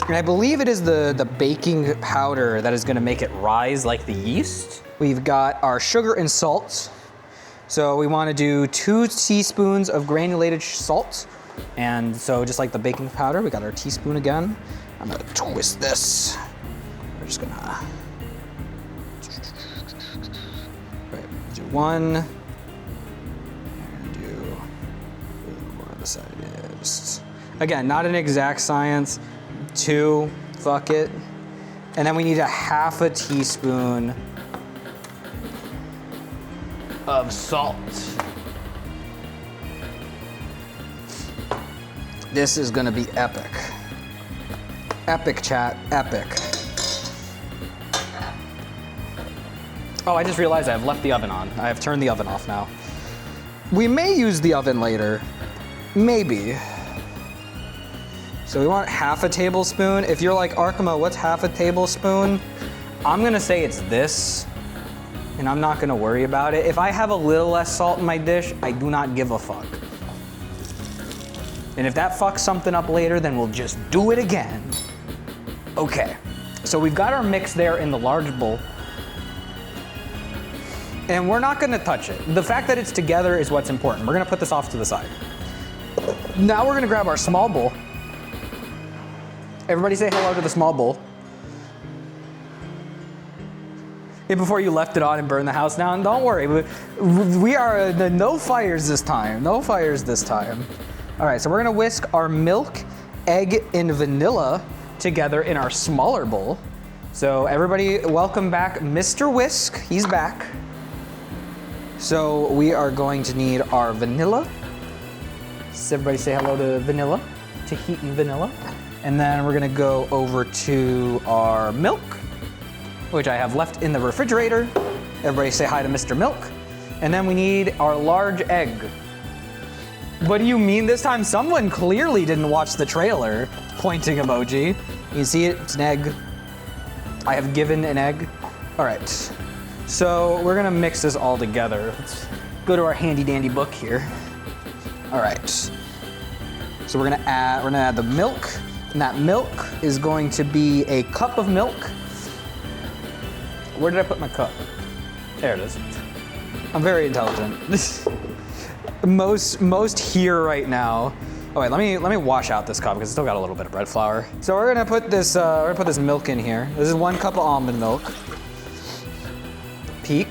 And I believe it is the baking powder that is gonna make it rise like the yeast. We've got our sugar and salt. So we wanna do 2 teaspoons of granulated salt. And so just like the baking powder, we got our teaspoon again. I'm gonna twist this. We're just gonna do 1. We're gonna do a little more on the side. Yeah, just, again, not an exact science. 2, fuck it. And then we need a 1/2 teaspoon of salt. This is gonna be epic. Epic, chat, epic. Oh, I just realized I've left the oven on. I have turned the oven off now. We may use the oven later, maybe. So we want 1/2 tablespoon. If you're like, Arhkma, what's 1/2 tablespoon? I'm gonna say it's this, and I'm not gonna worry about it. If I have a little less salt in my dish, I do not give a fuck. And if that fucks something up later, then we'll just do it again. Okay, so we've got our mix there in the large bowl. And we're not gonna touch it. The fact that it's together is what's important. We're gonna put this off to the side. Now we're gonna grab our small bowl. Everybody say hello to the small bowl. Yeah, before you left it on and burned the house down, don't worry. We are no fires this time. No fires this time. All right, so we're gonna whisk our milk, egg, and vanilla together in our smaller bowl. So everybody, welcome back Mr. Whisk, he's back. So we are going to need our vanilla. So everybody say hello to vanilla, Tahitian vanilla. And then we're gonna go over to our milk, which I have left in the refrigerator. Everybody say hi to Mr. Milk. And then we need our large egg. What do you mean this time? Someone clearly didn't watch the trailer. Pointing emoji. You see it? It's an egg. I have given an egg. All right. So we're gonna mix this all together. Let's go to our handy dandy book here. All right. So we're gonna add the milk, and that milk is going to be a cup of milk. Where did I put my cup? There it is. I'm very intelligent. Most here right now. Oh wait, let me wash out this cup because it's still got a little bit of bread flour. So we're gonna put this milk in here. This is 1 cup of almond milk. Peak.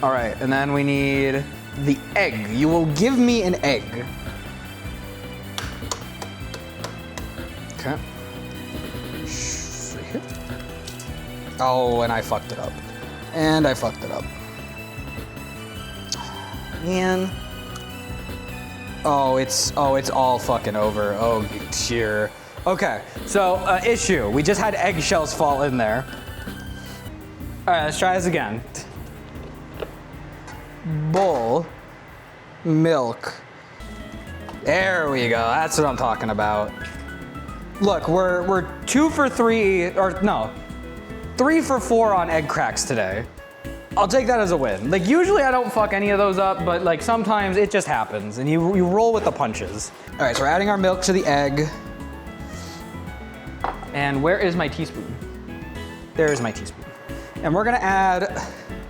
All right, and then we need the egg. You will give me an egg. Okay. Right here. Oh, and I fucked it up. And I fucked it up. Man. Oh, it's all fucking over. Oh, dear. Okay, so issue. We just had eggshells fall in there. All right, let's try this again. Bowl, milk. There we go. That's what I'm talking about. Look, we're 2 for 3, or no, 3 for 4 on egg cracks today. I'll take that as a win. Like usually I don't fuck any of those up, but like sometimes it just happens and you roll with the punches. All right, so we're adding our milk to the egg. And where is my teaspoon? There is my teaspoon. And we're gonna add,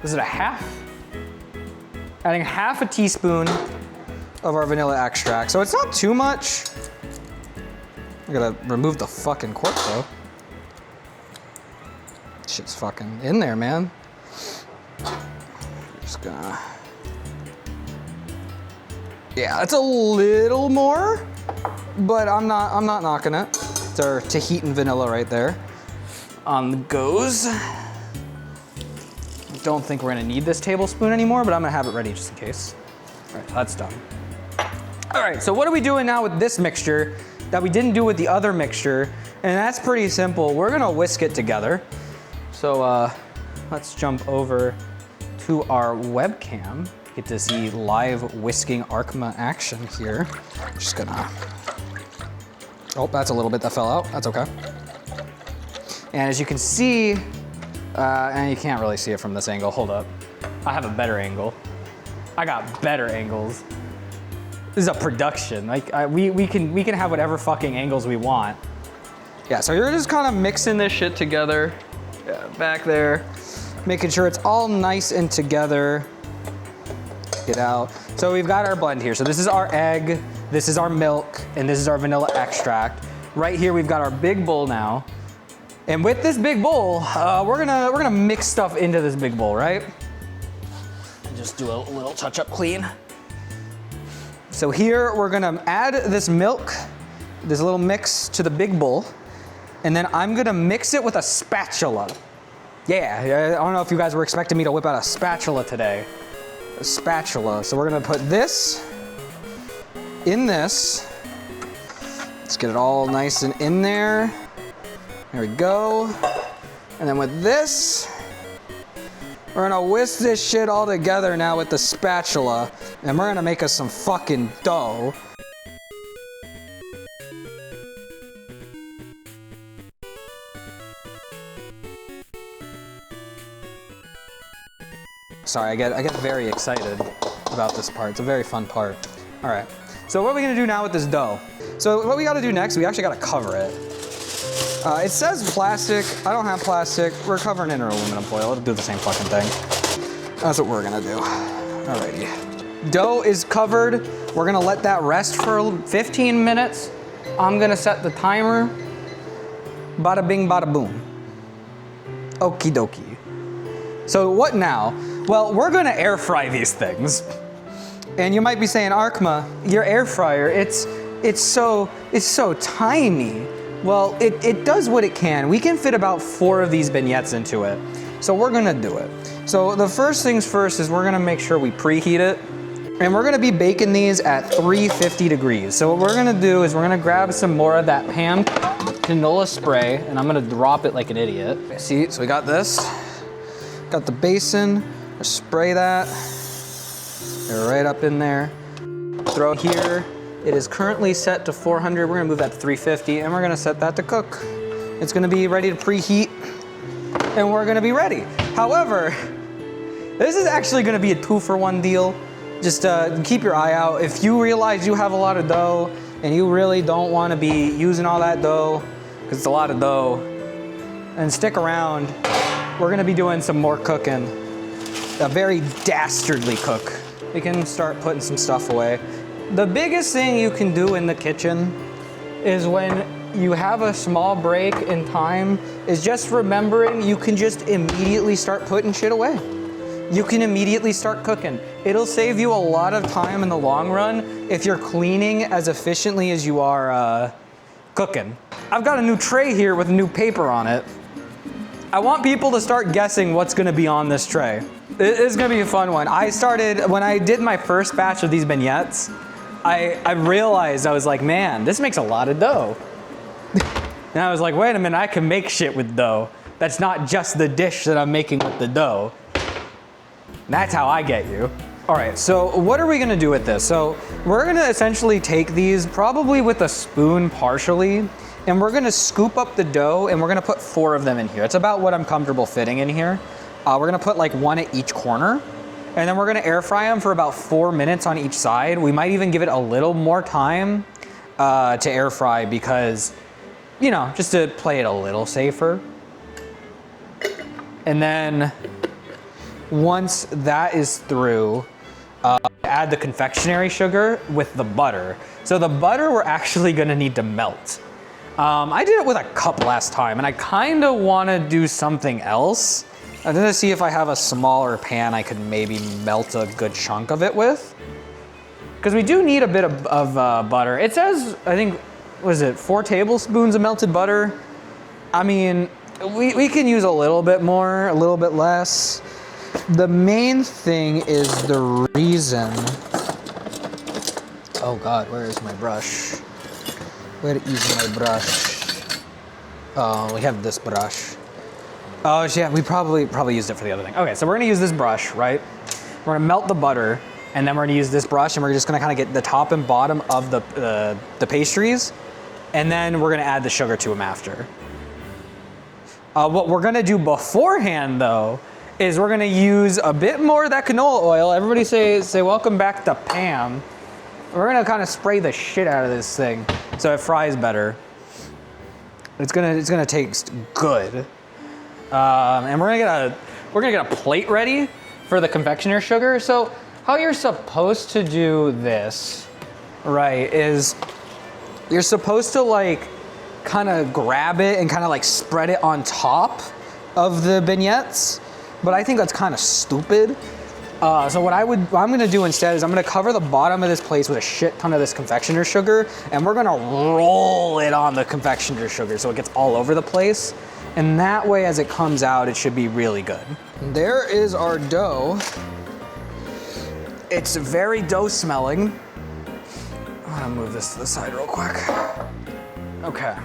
is it a half? Adding 1/2 teaspoon of our vanilla extract. So it's not too much. I gotta remove the fucking cork though. Shit's fucking in there, man. Just gonna. Yeah, it's a little more, but I'm not knocking it. It's our Tahitian vanilla right there. On the goes. Don't think we're gonna need this tablespoon anymore, but I'm gonna have it ready just in case. All right, that's done. All right, so what are we doing now with this mixture that we didn't do with the other mixture? And that's pretty simple. We're gonna whisk it together. So let's jump over to our webcam. Get to see live whisking Arhkma action here. Just gonna, oh, that's a little bit that fell out, that's okay. And as you can see, and you can't really see it from this angle, hold up. I have a better angle. I got better angles. This is a production. Like we can have whatever fucking angles we want. Yeah, so you're just kind of mixing this shit together. Yeah, back there. Making sure it's all nice and together. Get out. So we've got our blend here. So this is our egg, this is our milk, and this is our vanilla extract. Right here we've got our big bowl now. And with this big bowl, we're gonna mix stuff into this big bowl, right? Just do a little touch-up clean. So here we're gonna add this milk, this little mix to the big bowl, and then I'm gonna mix it with a spatula. Yeah, I don't know if you guys were expecting me to whip out a spatula today. A spatula. So we're gonna put this in this. Let's get it all nice and in there. There we go. And then with this, we're gonna whisk this shit all together now with the spatula, and we're gonna make us some fucking dough. Sorry, I get very excited about this part. It's a very fun part. All right, so what are we gonna do now with this dough? So what we gotta do next, we actually gotta cover it. It says plastic. I don't have plastic. We're covering it in aluminum foil. It'll do the same fucking thing. That's what we're gonna do. Alrighty. Dough is covered. We're gonna let that rest for 15 minutes. I'm gonna set the timer. Bada bing, bada boom. Okie dokie. So what now? Well, we're gonna air fry these things. And you might be saying, Arhkma, your air fryer, it's so tiny. Well, it does what it can. We can fit about 4 of these vignettes into it. So we're gonna do it. So the first things first is we're gonna make sure we preheat it. And we're gonna be baking these at 350 degrees. So what we're gonna do is we're gonna grab some more of that pan canola spray, and I'm gonna drop it like an idiot. See, so we got this. Got the basin, spray that. They're right up in there. Throw it here. It is currently set to 400. We're gonna move that to 350, and we're gonna set that to cook. It's gonna be ready to preheat, and we're gonna be ready. However, this is actually gonna be a 2-for-1 deal. Just keep your eye out. If you realize you have a lot of dough, and you really don't wanna be using all that dough, because it's a lot of dough, and stick around. We're gonna be doing some more cooking. A very dastardly cook. We can start putting some stuff away. The biggest thing you can do in the kitchen is when you have a small break in time is just remembering you can just immediately start putting shit away. You can immediately start cooking. It'll save you a lot of time in the long run if you're cleaning as efficiently as you are cooking. I've got a new tray here with new paper on it. I want people to start guessing what's gonna be on this tray. It's gonna be a fun one. When I did my first batch of these vignettes, I realized, I was like, man, this makes a lot of dough. And I was like, wait a minute, I can make shit with dough. That's not just the dish that I'm making with the dough. That's how I get you. All right, so what are we gonna do with this? So we're gonna essentially take these probably with a spoon partially, and we're gonna scoop up the dough, and we're gonna put 4 of them in here. It's about what I'm comfortable fitting in here. We're gonna put like 1 at each corner, and then we're gonna air fry them for about 4 minutes on each side. We might even give it a little more time to air fry because, you know, just to play it a little safer. And then once that is through, add the confectionery sugar with the butter. So the butter we're actually gonna need to melt. I did it with a cup last time, and I kind of want to do something else. I'm gonna see if I have a smaller pan I could maybe melt a good chunk of it with. Because we do need a bit of butter. It says, I think, was it 4 tablespoons of melted butter? I mean, we can use a little bit more, a little bit less. The main thing is the reason. Oh God, where is my brush? Where is my brush? Oh, we have this brush. Oh yeah, we probably used it for the other thing. Okay, so we're gonna use this brush, right? We're gonna melt the butter, and then we're gonna use this brush, and we're just gonna kind of get the top and bottom of the pastries, and then we're gonna add the sugar to them after. What we're gonna do beforehand, though, is we're gonna use a bit more of that canola oil. Everybody say welcome back to Pam. We're gonna kind of spray the shit out of this thing so it fries better. It's gonna taste good. And we're gonna get a plate ready for the confectioner sugar. So how you're supposed to do this, right, is you're supposed to like kind of grab it and kind of like spread it on top of the beignets, but I think that's kind of stupid. So what I'm gonna do instead is I'm gonna cover the bottom of this plate with a shit ton of this confectioner sugar, and we're gonna roll it on the confectioner sugar so it gets all over the place. And that way, as it comes out, it should be really good. There is our dough. It's very dough smelling. I'm gonna move this to the side real quick. Okay.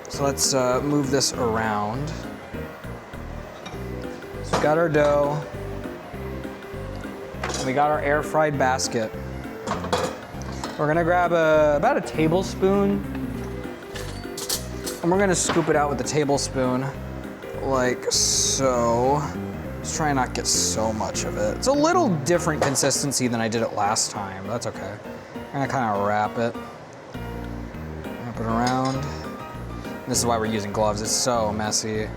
So let's move this around. So we got our dough. And we got our air fried basket. We're gonna grab about a tablespoon, and we're gonna scoop it out with the tablespoon, like so. Just try and not get so much of it. It's a little different consistency than I did it last time, but that's okay. I'm gonna kind of wrap it around. This is why we're using gloves, it's so messy.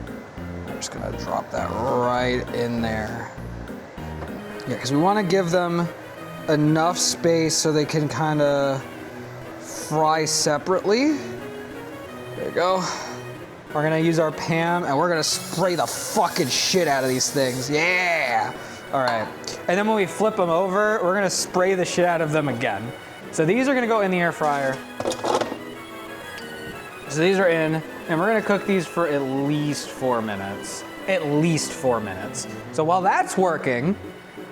I'm just gonna drop that right in there. Yeah, because we wanna give them enough space so they can kind of fry separately. There we go. We're gonna use our pan and we're gonna spray the fucking shit out of these things. Yeah! All right. And then when we flip them over, we're gonna spray the shit out of them again. So these are gonna go in the air fryer. So these are in, and we're gonna cook these for at least 4 minutes. At least 4 minutes. So while that's working,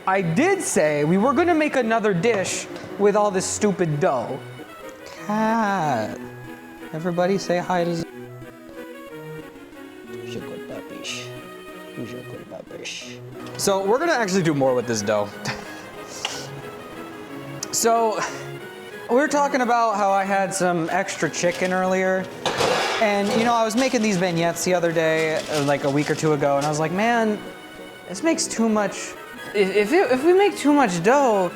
I did say we were gonna make another dish with all this stupid dough. Cat. Everybody say hi to Z. So we're gonna actually do more with this dough. So we were talking about how I had some extra chicken earlier. And you know, I was making these beignets the other day, like a week or two ago, and I was like, man, this makes too much. If we make too much dough,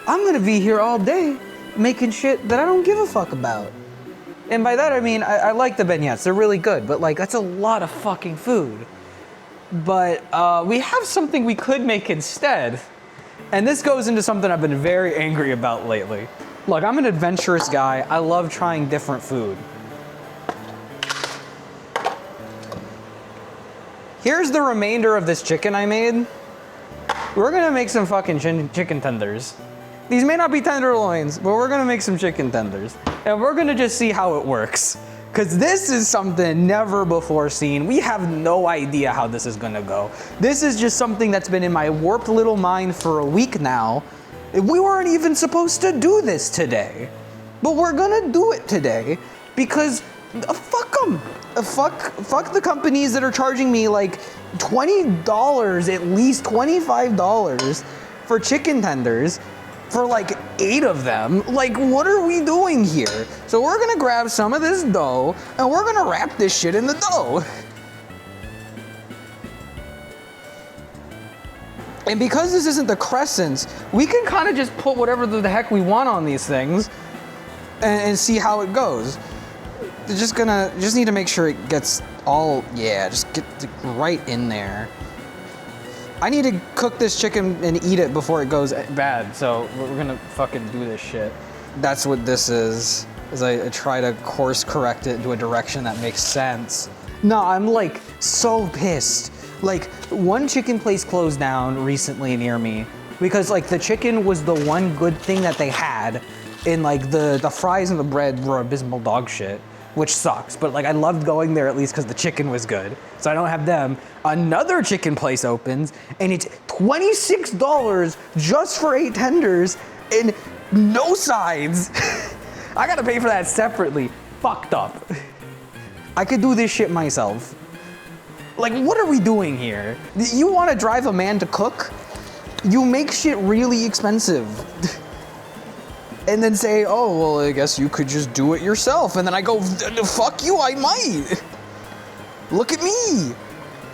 I'm gonna be here all day making shit that I don't give a fuck about. And by that I mean, I like the beignets, they're really good, but like, that's a lot of fucking food. But we have something we could make instead. And this goes into something I've been very angry about lately. Look, I'm an adventurous guy, I love trying different food. Here's the remainder of this chicken I made. We're gonna make some fucking chicken tenders. These may not be tenderloins, but we're gonna make some chicken tenders. And we're gonna just see how it works. Cause this is something never before seen. We have no idea how this is gonna go. This is just something that's been in my warped little mind for a week now. We weren't even supposed to do this today. But we're gonna do it today because fuck them. Fuck the companies that are charging me like $20, at least $25 for chicken tenders for like 8 of them. Like, what are we doing here? So we're gonna grab some of this dough and we're gonna wrap this shit in the dough. And because this isn't the crescents, we can kind of just put whatever the heck we want on these things and see how it goes. Just need to make sure it gets all, yeah, just get right in there. I need to cook this chicken and eat it before it goes bad, so we're gonna fucking do this shit. That's what this is. as I try to course correct it into a direction that makes sense. No, I'm like so pissed. Like one chicken place closed down recently near me because like the chicken was the one good thing that they had, and like the fries and the bread were abysmal dog shit, which sucks. But like I loved going there at least because the chicken was good. So I don't have them. Another chicken place opens and it's $26 just for 8 tenders and no sides. I gotta pay for that separately. Fucked up. I could do this shit myself. Like, what are we doing here? You wanna drive a man to cook? You make shit really expensive. And then say, oh, well, I guess you could just do it yourself. And then I go, fuck you, I might. Look at me.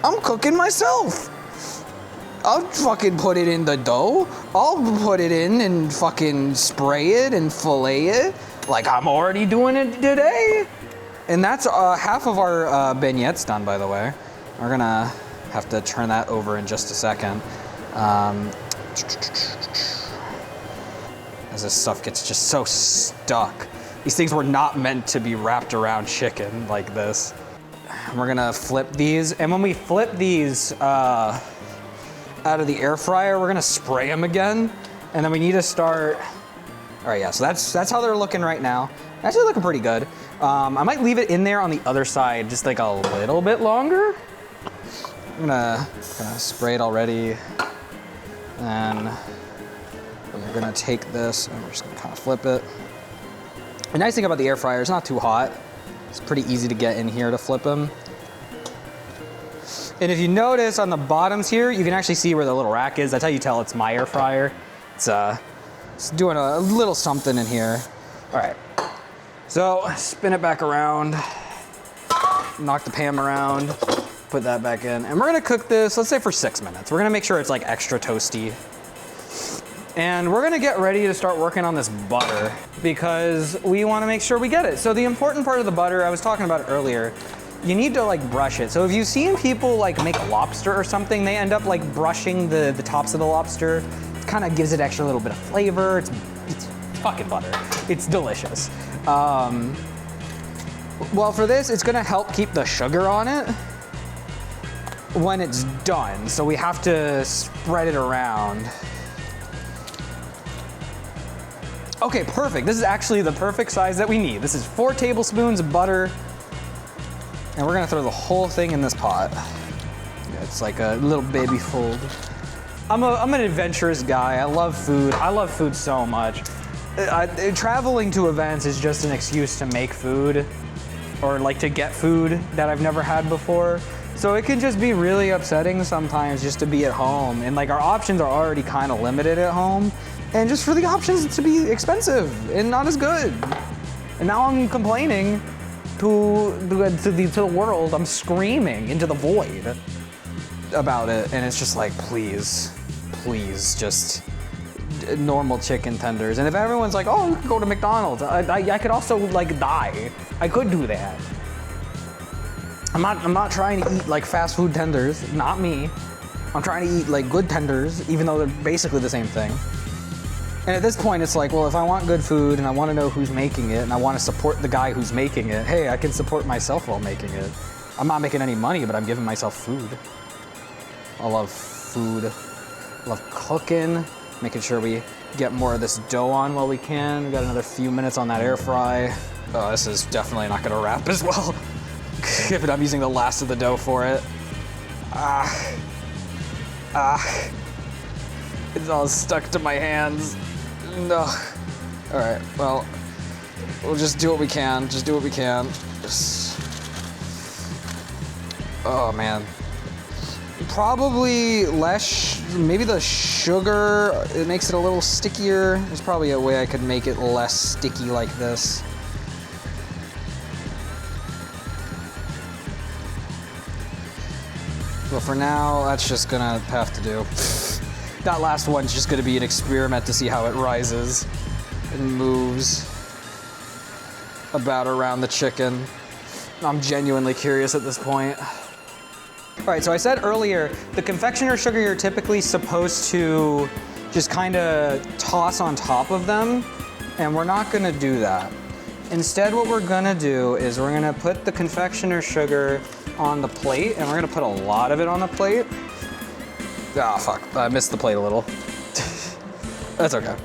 I'm cooking myself. I'll fucking put it in the dough. I'll put it in and fucking spray it and fillet it. Like I'm already doing it today. And that's half of our beignets done, by the way. We're gonna have to turn that over in just a second. As this stuff gets just so stuck. These things were not meant to be wrapped around chicken like this. We're gonna flip these, and when we flip these out of the air fryer, we're gonna spray them again, and then we need to start. All right, yeah, so that's how they're looking right now. Actually looking pretty good. I might leave it in there on the other side just like a little bit longer. I'm gonna spray it already, and we're gonna take this and we're just gonna kind of flip it. The nice thing about the air fryer, it's not too hot. It's pretty easy to get in here to flip them. And if you notice on the bottoms here, you can actually see where the little rack is. That's how you tell it's my air fryer. It's doing a little something in here. All right, so spin it back around, knock the pan around, put that back in. And we're gonna cook this, let's say for 6 minutes. We're gonna make sure it's like extra toasty. And we're gonna get ready to start working on this butter because we wanna make sure we get it. So the important part of the butter, I was talking about it earlier, you need to like brush it. So if you've seen people like make lobster or something, they end up like brushing the tops of the lobster. It kind of gives it extra little bit of flavor. It's fucking butter. It's delicious. Well, for this, it's gonna help keep the sugar on it when it's done. So we have to spread it around. Okay, perfect. This is actually the perfect size that we need. This is 4 tablespoons of butter. And we're gonna throw the whole thing in this pot. Yeah, it's like a little baby fold. I'm an adventurous guy. I love food. I love food so much. Traveling to events is just an excuse to make food or like to get food that I've never had before. So it can just be really upsetting sometimes just to be at home. And like our options are already kind of limited at home. And just for the options to be expensive and not as good. And now I'm complaining to the world. I'm screaming into the void about it. And it's just like, please, just normal chicken tenders. And if everyone's like, oh, you could go to McDonald's, I could also like die. I could do that. I'm not trying to eat like fast food tenders, not me. I'm trying to eat like good tenders, even though they're basically the same thing. And at this point, it's like, well, if I want good food and I want to know who's making it and I want to support the guy who's making it, hey, I can support myself while making it. I'm not making any money, but I'm giving myself food. I love food. I love cooking, making sure we get more of this dough on while we can. We got another few minutes on that air fry. Oh, this is definitely not gonna wrap as well. Given I'm using the last of the dough for it. It's all stuck to my hands. No. All right, well, we'll just do what we can. Just do what we can. Oh man. Probably less, maybe the sugar, it makes it a little stickier. There's probably a way I could make it less sticky like this. But for now, that's just gonna have to do. That last one's just gonna be an experiment to see how it rises and moves about around the chicken. I'm genuinely curious at this point. All right, so I said earlier, the confectioner sugar you're typically supposed to just kind of toss on top of them, and we're not gonna do that. Instead, what we're gonna do is we're gonna put the confectioner's sugar on the plate, and we're gonna put a lot of it on the plate. Ah, fuck, I missed the plate a little. That's okay.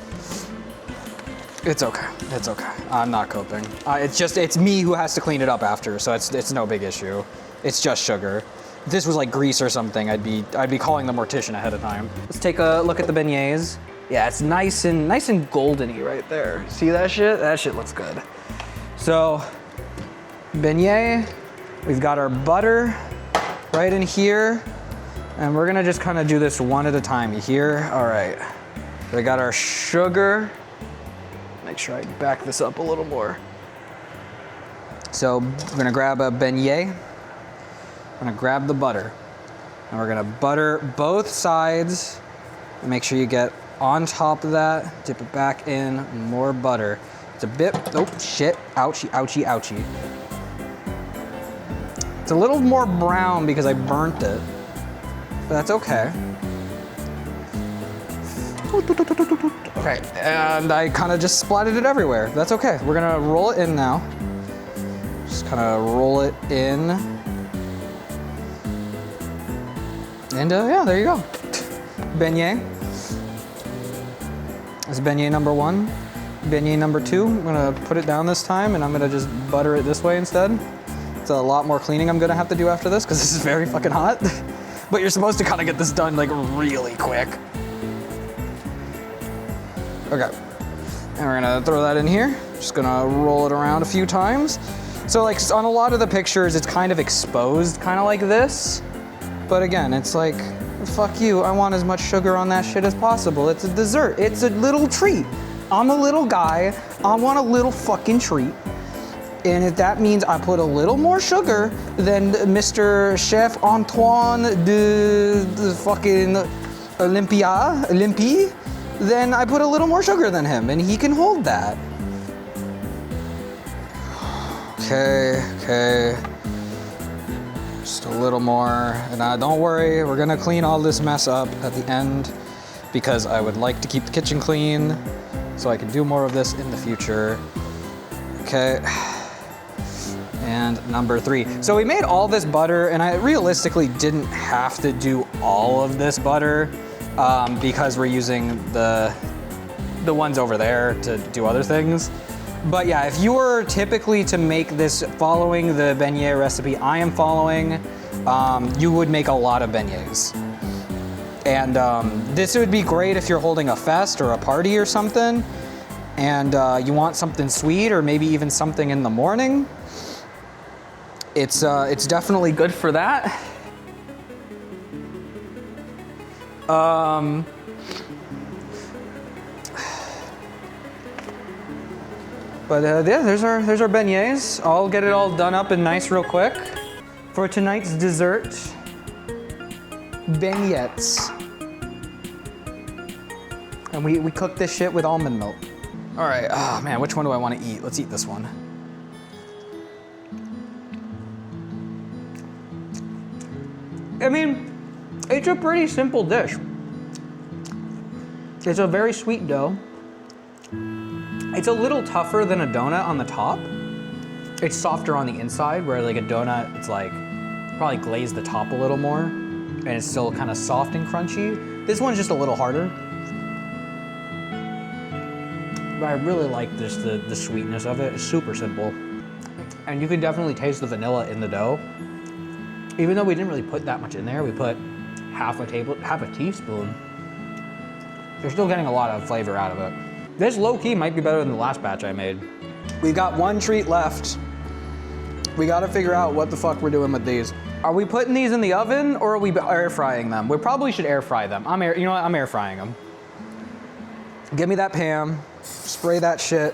It's okay, it's okay. I'm not coping. It's me who has to clean it up after, so it's no big issue. It's just sugar. If this was like grease or something, I'd be calling the mortician ahead of time. Let's take a look at the beignets. Yeah, it's nice and goldeny right there. See that shit? That shit looks good. So, beignet, we've got our butter right in here, and we're gonna just kind of do this one at a time. You hear? All right. We got our sugar. Make sure I back this up a little more. So, we're gonna grab a beignet. I'm gonna grab the butter, and we're gonna butter both sides. And make sure you get on top of that, dip it back in, more butter. It's a bit, oh shit, ouchie, ouchie, ouchie. It's a little more brown because I burnt it, but that's okay. Okay, and I kind of just splattered it everywhere. That's okay. We're gonna roll it in now. Just kind of roll it in. And yeah, there you go. Beignet. That's beignet number 1. Beignet number 2, I'm gonna put it down this time, and I'm gonna just butter it this way instead. It's a lot more cleaning I'm gonna have to do after this, because this is very fucking hot. But you're supposed to kind of get this done like really quick. Okay, and we're gonna throw that in here. Just gonna roll it around a few times. So like on a lot of the pictures, it's kind of exposed, kind of like this. But again, it's like, fuck you, I want as much sugar on that shit as possible. It's a dessert, it's a little treat. I'm a little guy, I want a little fucking treat. And if that means I put a little more sugar than Mr. Chef Antoine de fucking Olympie, then I put a little more sugar than him, and he can hold that. Okay. Just a little more, and don't worry, we're gonna clean all this mess up at the end because I would like to keep the kitchen clean so I can do more of this in the future. Okay, and number 3. So we made all this butter, and I realistically didn't have to do all of this butter because we're using the ones over there to do other things. But yeah, if you were typically to make this following the beignet recipe I am following, you would make a lot of beignets. And this would be great if you're holding a fest or a party or something, and you want something sweet or maybe even something in the morning. It's definitely good for that. But yeah, there's our beignets. I'll get it all done up and nice real quick. For tonight's dessert, beignets. And we cook this shit with almond milk. All right, oh man, which one do I want to eat? Let's eat this one. I mean, it's a pretty simple dish. It's a very sweet dough. It's a little tougher than a donut on the top. It's softer on the inside, where like a donut, it's like, probably glaze the top a little more, and it's still kind of soft and crunchy. This one's just a little harder. But I really like just the sweetness of it. It's super simple. And you can definitely taste the vanilla in the dough. Even though we didn't really put that much in there, we put half a teaspoon. You're still getting a lot of flavor out of it. This low-key might be better than the last batch I made. We've got one treat left. We gotta figure out what the fuck we're doing with these. Are we putting these in the oven or are we air frying them? We probably should air fry them. You know what, I'm air frying them. Give me that pan, spray that shit.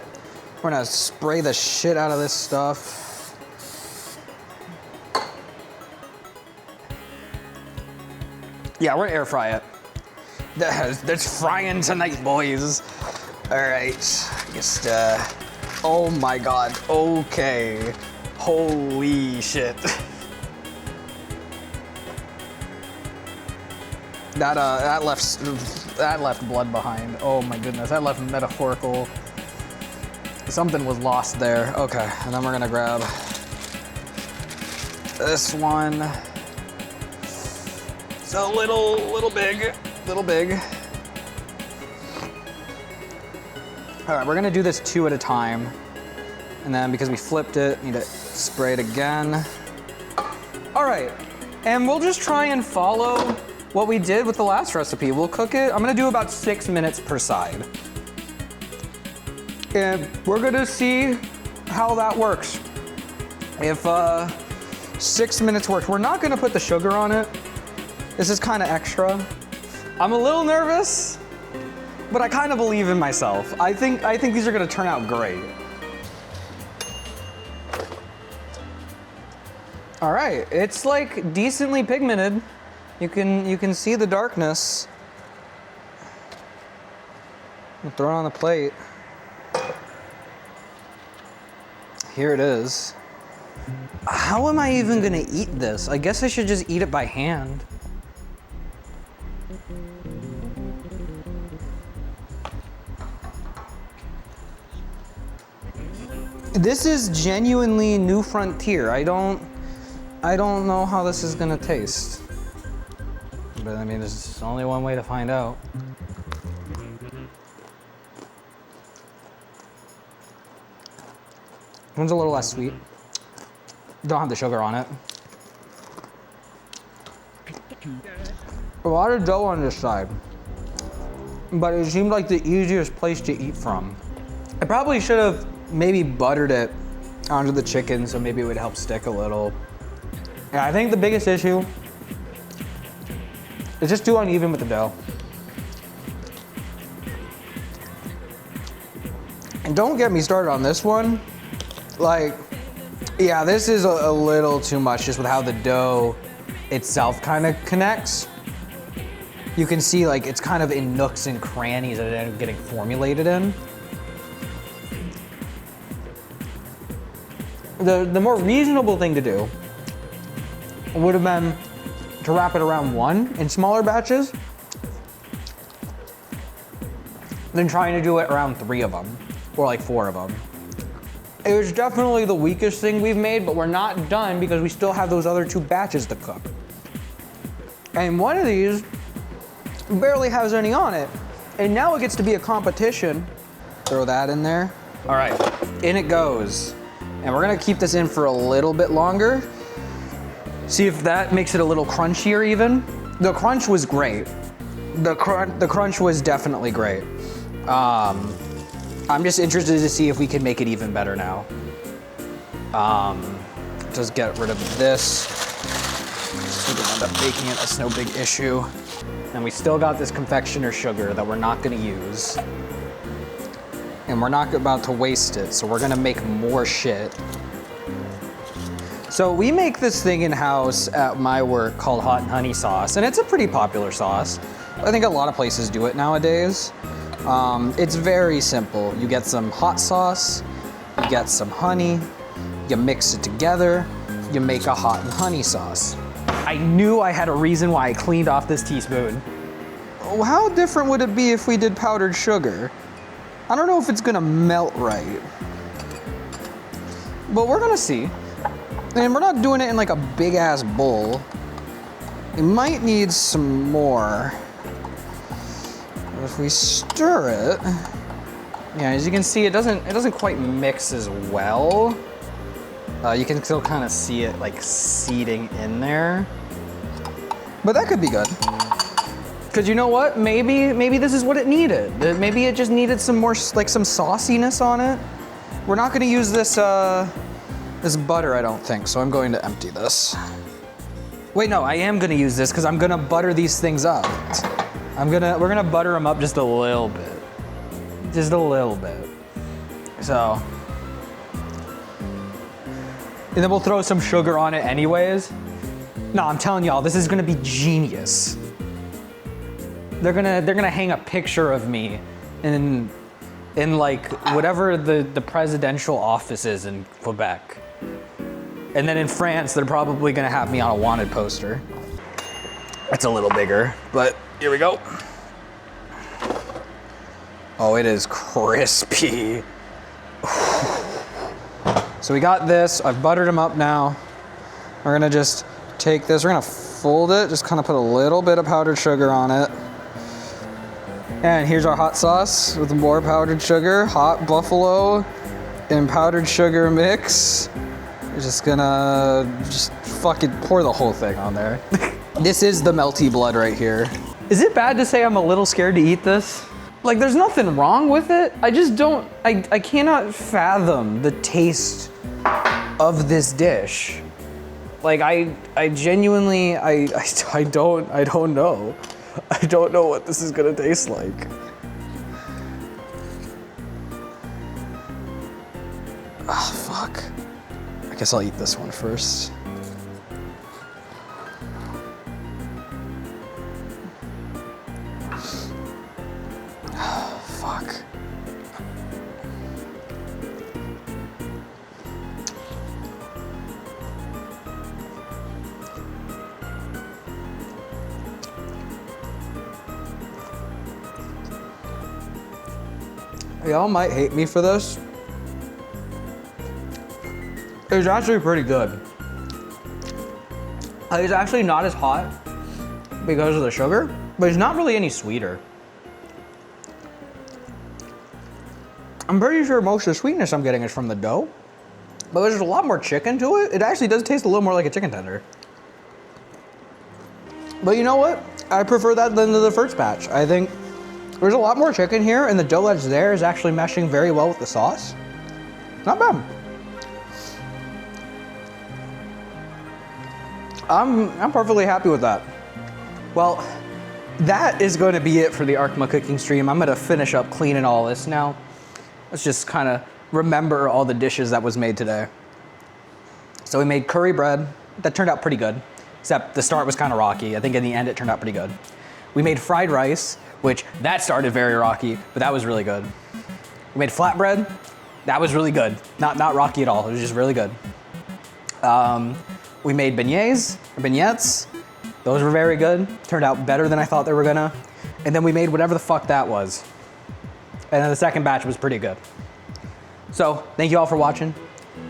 We're gonna spray the shit out of this stuff. Yeah, we're gonna air fry it. That's frying tonight, boys. All right, just, oh my God, okay. Holy shit. That left blood behind. Oh my goodness, that left metaphorical Something was lost there. Okay, and then we're gonna grab this one. It's a little big. All right, we're gonna do this 2 at a time. And then because we flipped it, need to spray it again. All right, and we'll just try and follow what we did with the last recipe. We'll cook it, I'm gonna do about 6 minutes per side. And we're gonna see how that works. If 6 minutes works, we're not gonna put the sugar on it. This is kind of extra. I'm a little nervous, but I kind of believe in myself. I think these are gonna turn out great. All right, it's like decently pigmented. You can see the darkness. I'll throw it on the plate. Here it is. How am I even gonna eat this? I guess I should just eat it by hand. This is genuinely new frontier. I don't know how this is gonna taste. But I mean, there's only one way to find out. One's a little less sweet. Don't have the sugar on it. A lot of dough on this side, but it seemed like the easiest place to eat from. I probably should have maybe buttered it onto the chicken so maybe it would help stick a little. Yeah, I think the biggest issue is just too uneven with the dough. And don't get me started on this one. Like, yeah, this is a little too much just with how the dough itself kind of connects. You can see like it's kind of in nooks and crannies that it ended up getting formulated in. The more reasonable thing to do would have been to wrap it around 1 in smaller batches than trying to do it around 3 of them or like 4 of them. It was definitely the weakest thing we've made, but we're not done because we still have those other 2 batches to cook. And one of these barely has any on it. And now it gets to be a competition. Throw that in there. All right, in it goes. And we're gonna keep this in for a little bit longer. See if that makes it a little crunchier even. The crunch was great. The crunch was definitely great. I'm just interested to see if we can make it even better now. Just get rid of this. We can end up baking it, that's no big issue. And we still got this confectioner sugar that we're not gonna use. And we're not about to waste it, so we're gonna make more shit. So we make this thing in-house at my work called hot and honey sauce, and it's a pretty popular sauce. I think a lot of places do it nowadays. It's very simple. You get some hot sauce, you get some honey, you mix it together, you make a hot and honey sauce. I knew I had a reason why I cleaned off this teaspoon. How different would it be if we did powdered sugar? I don't know if it's gonna melt right, but we're gonna see. And we're not doing it in like a big ass bowl. It might need some more. But if we stir it, yeah, as you can see, it doesn't quite mix as well. You can still kind of see it like seeding in there, but that could be good. Cause you know what? Maybe this is what it needed. Maybe it just needed some more, like some sauciness on it. We're not gonna use this this butter, I don't think, so I'm going to empty this. Wait, no, I am gonna use this because I'm gonna butter these things up. We're gonna butter them up just a little bit. Just a little bit. So, and then we'll throw some sugar on it anyways. No, I'm telling y'all, this is gonna be genius. They're gonna hang a picture of me in like whatever the presidential office is in Quebec. And then in France, they're probably gonna have me on a wanted poster. It's a little bigger, but here we go. Oh, it is crispy. So we got this, I've buttered them up now. We're gonna just take this, we're gonna fold it, just kind of put a little bit of powdered sugar on it. And here's our hot sauce with more powdered sugar, hot buffalo and powdered sugar mix. We're just gonna fucking pour the whole thing on there. This is the melty blood right here. Is it bad to say I'm a little scared to eat this? Like, there's nothing wrong with it. I just don't, I cannot fathom the taste of this dish. Like, I genuinely, I don't know. I don't know what this is gonna taste like. Ah, fuck. I guess I'll eat this one first. Fuck. Y'all might hate me for this. It's actually pretty good. It's actually not as hot because of the sugar, but it's not really any sweeter. I'm pretty sure most of the sweetness I'm getting is from the dough, but there's a lot more chicken to it. It actually does taste a little more like a chicken tender. But you know what? I prefer that than the first batch. I think there's a lot more chicken here, and the dough that's there is actually meshing very well with the sauce. Not bad. I'm perfectly happy with that. Well, that is going to be it for the Arhkma cooking stream. I'm going to finish up cleaning all this now. Let's just kind of remember all the dishes that was made today. So we made curry bread. That turned out pretty good, except the start was kind of rocky. I think in the end it turned out pretty good. We made fried rice, which that started very rocky, but that was really good. We made flatbread. That was really good. Not rocky at all. It was just really good. We made beignets. Those were very good. Turned out better than I thought they were gonna. And then we made whatever the fuck that was. And then the second batch was pretty good. So thank you all for watching.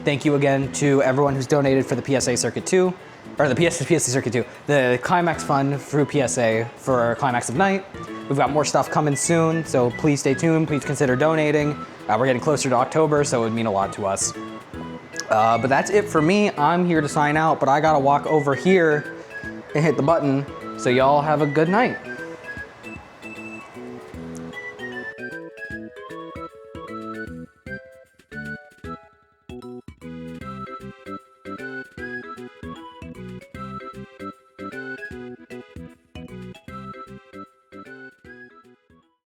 Thank you again to everyone who's donated for the PSA Circuit 2, or the PSA Circuit 2, the Climax Fund through PSA for Climax of Night. We've got more stuff coming soon, so please stay tuned. Please consider donating. We're getting closer to October, so it would mean a lot to us. But that's it for me. I'm here to sign out, but I gotta walk over here and hit the button. So y'all have a good night.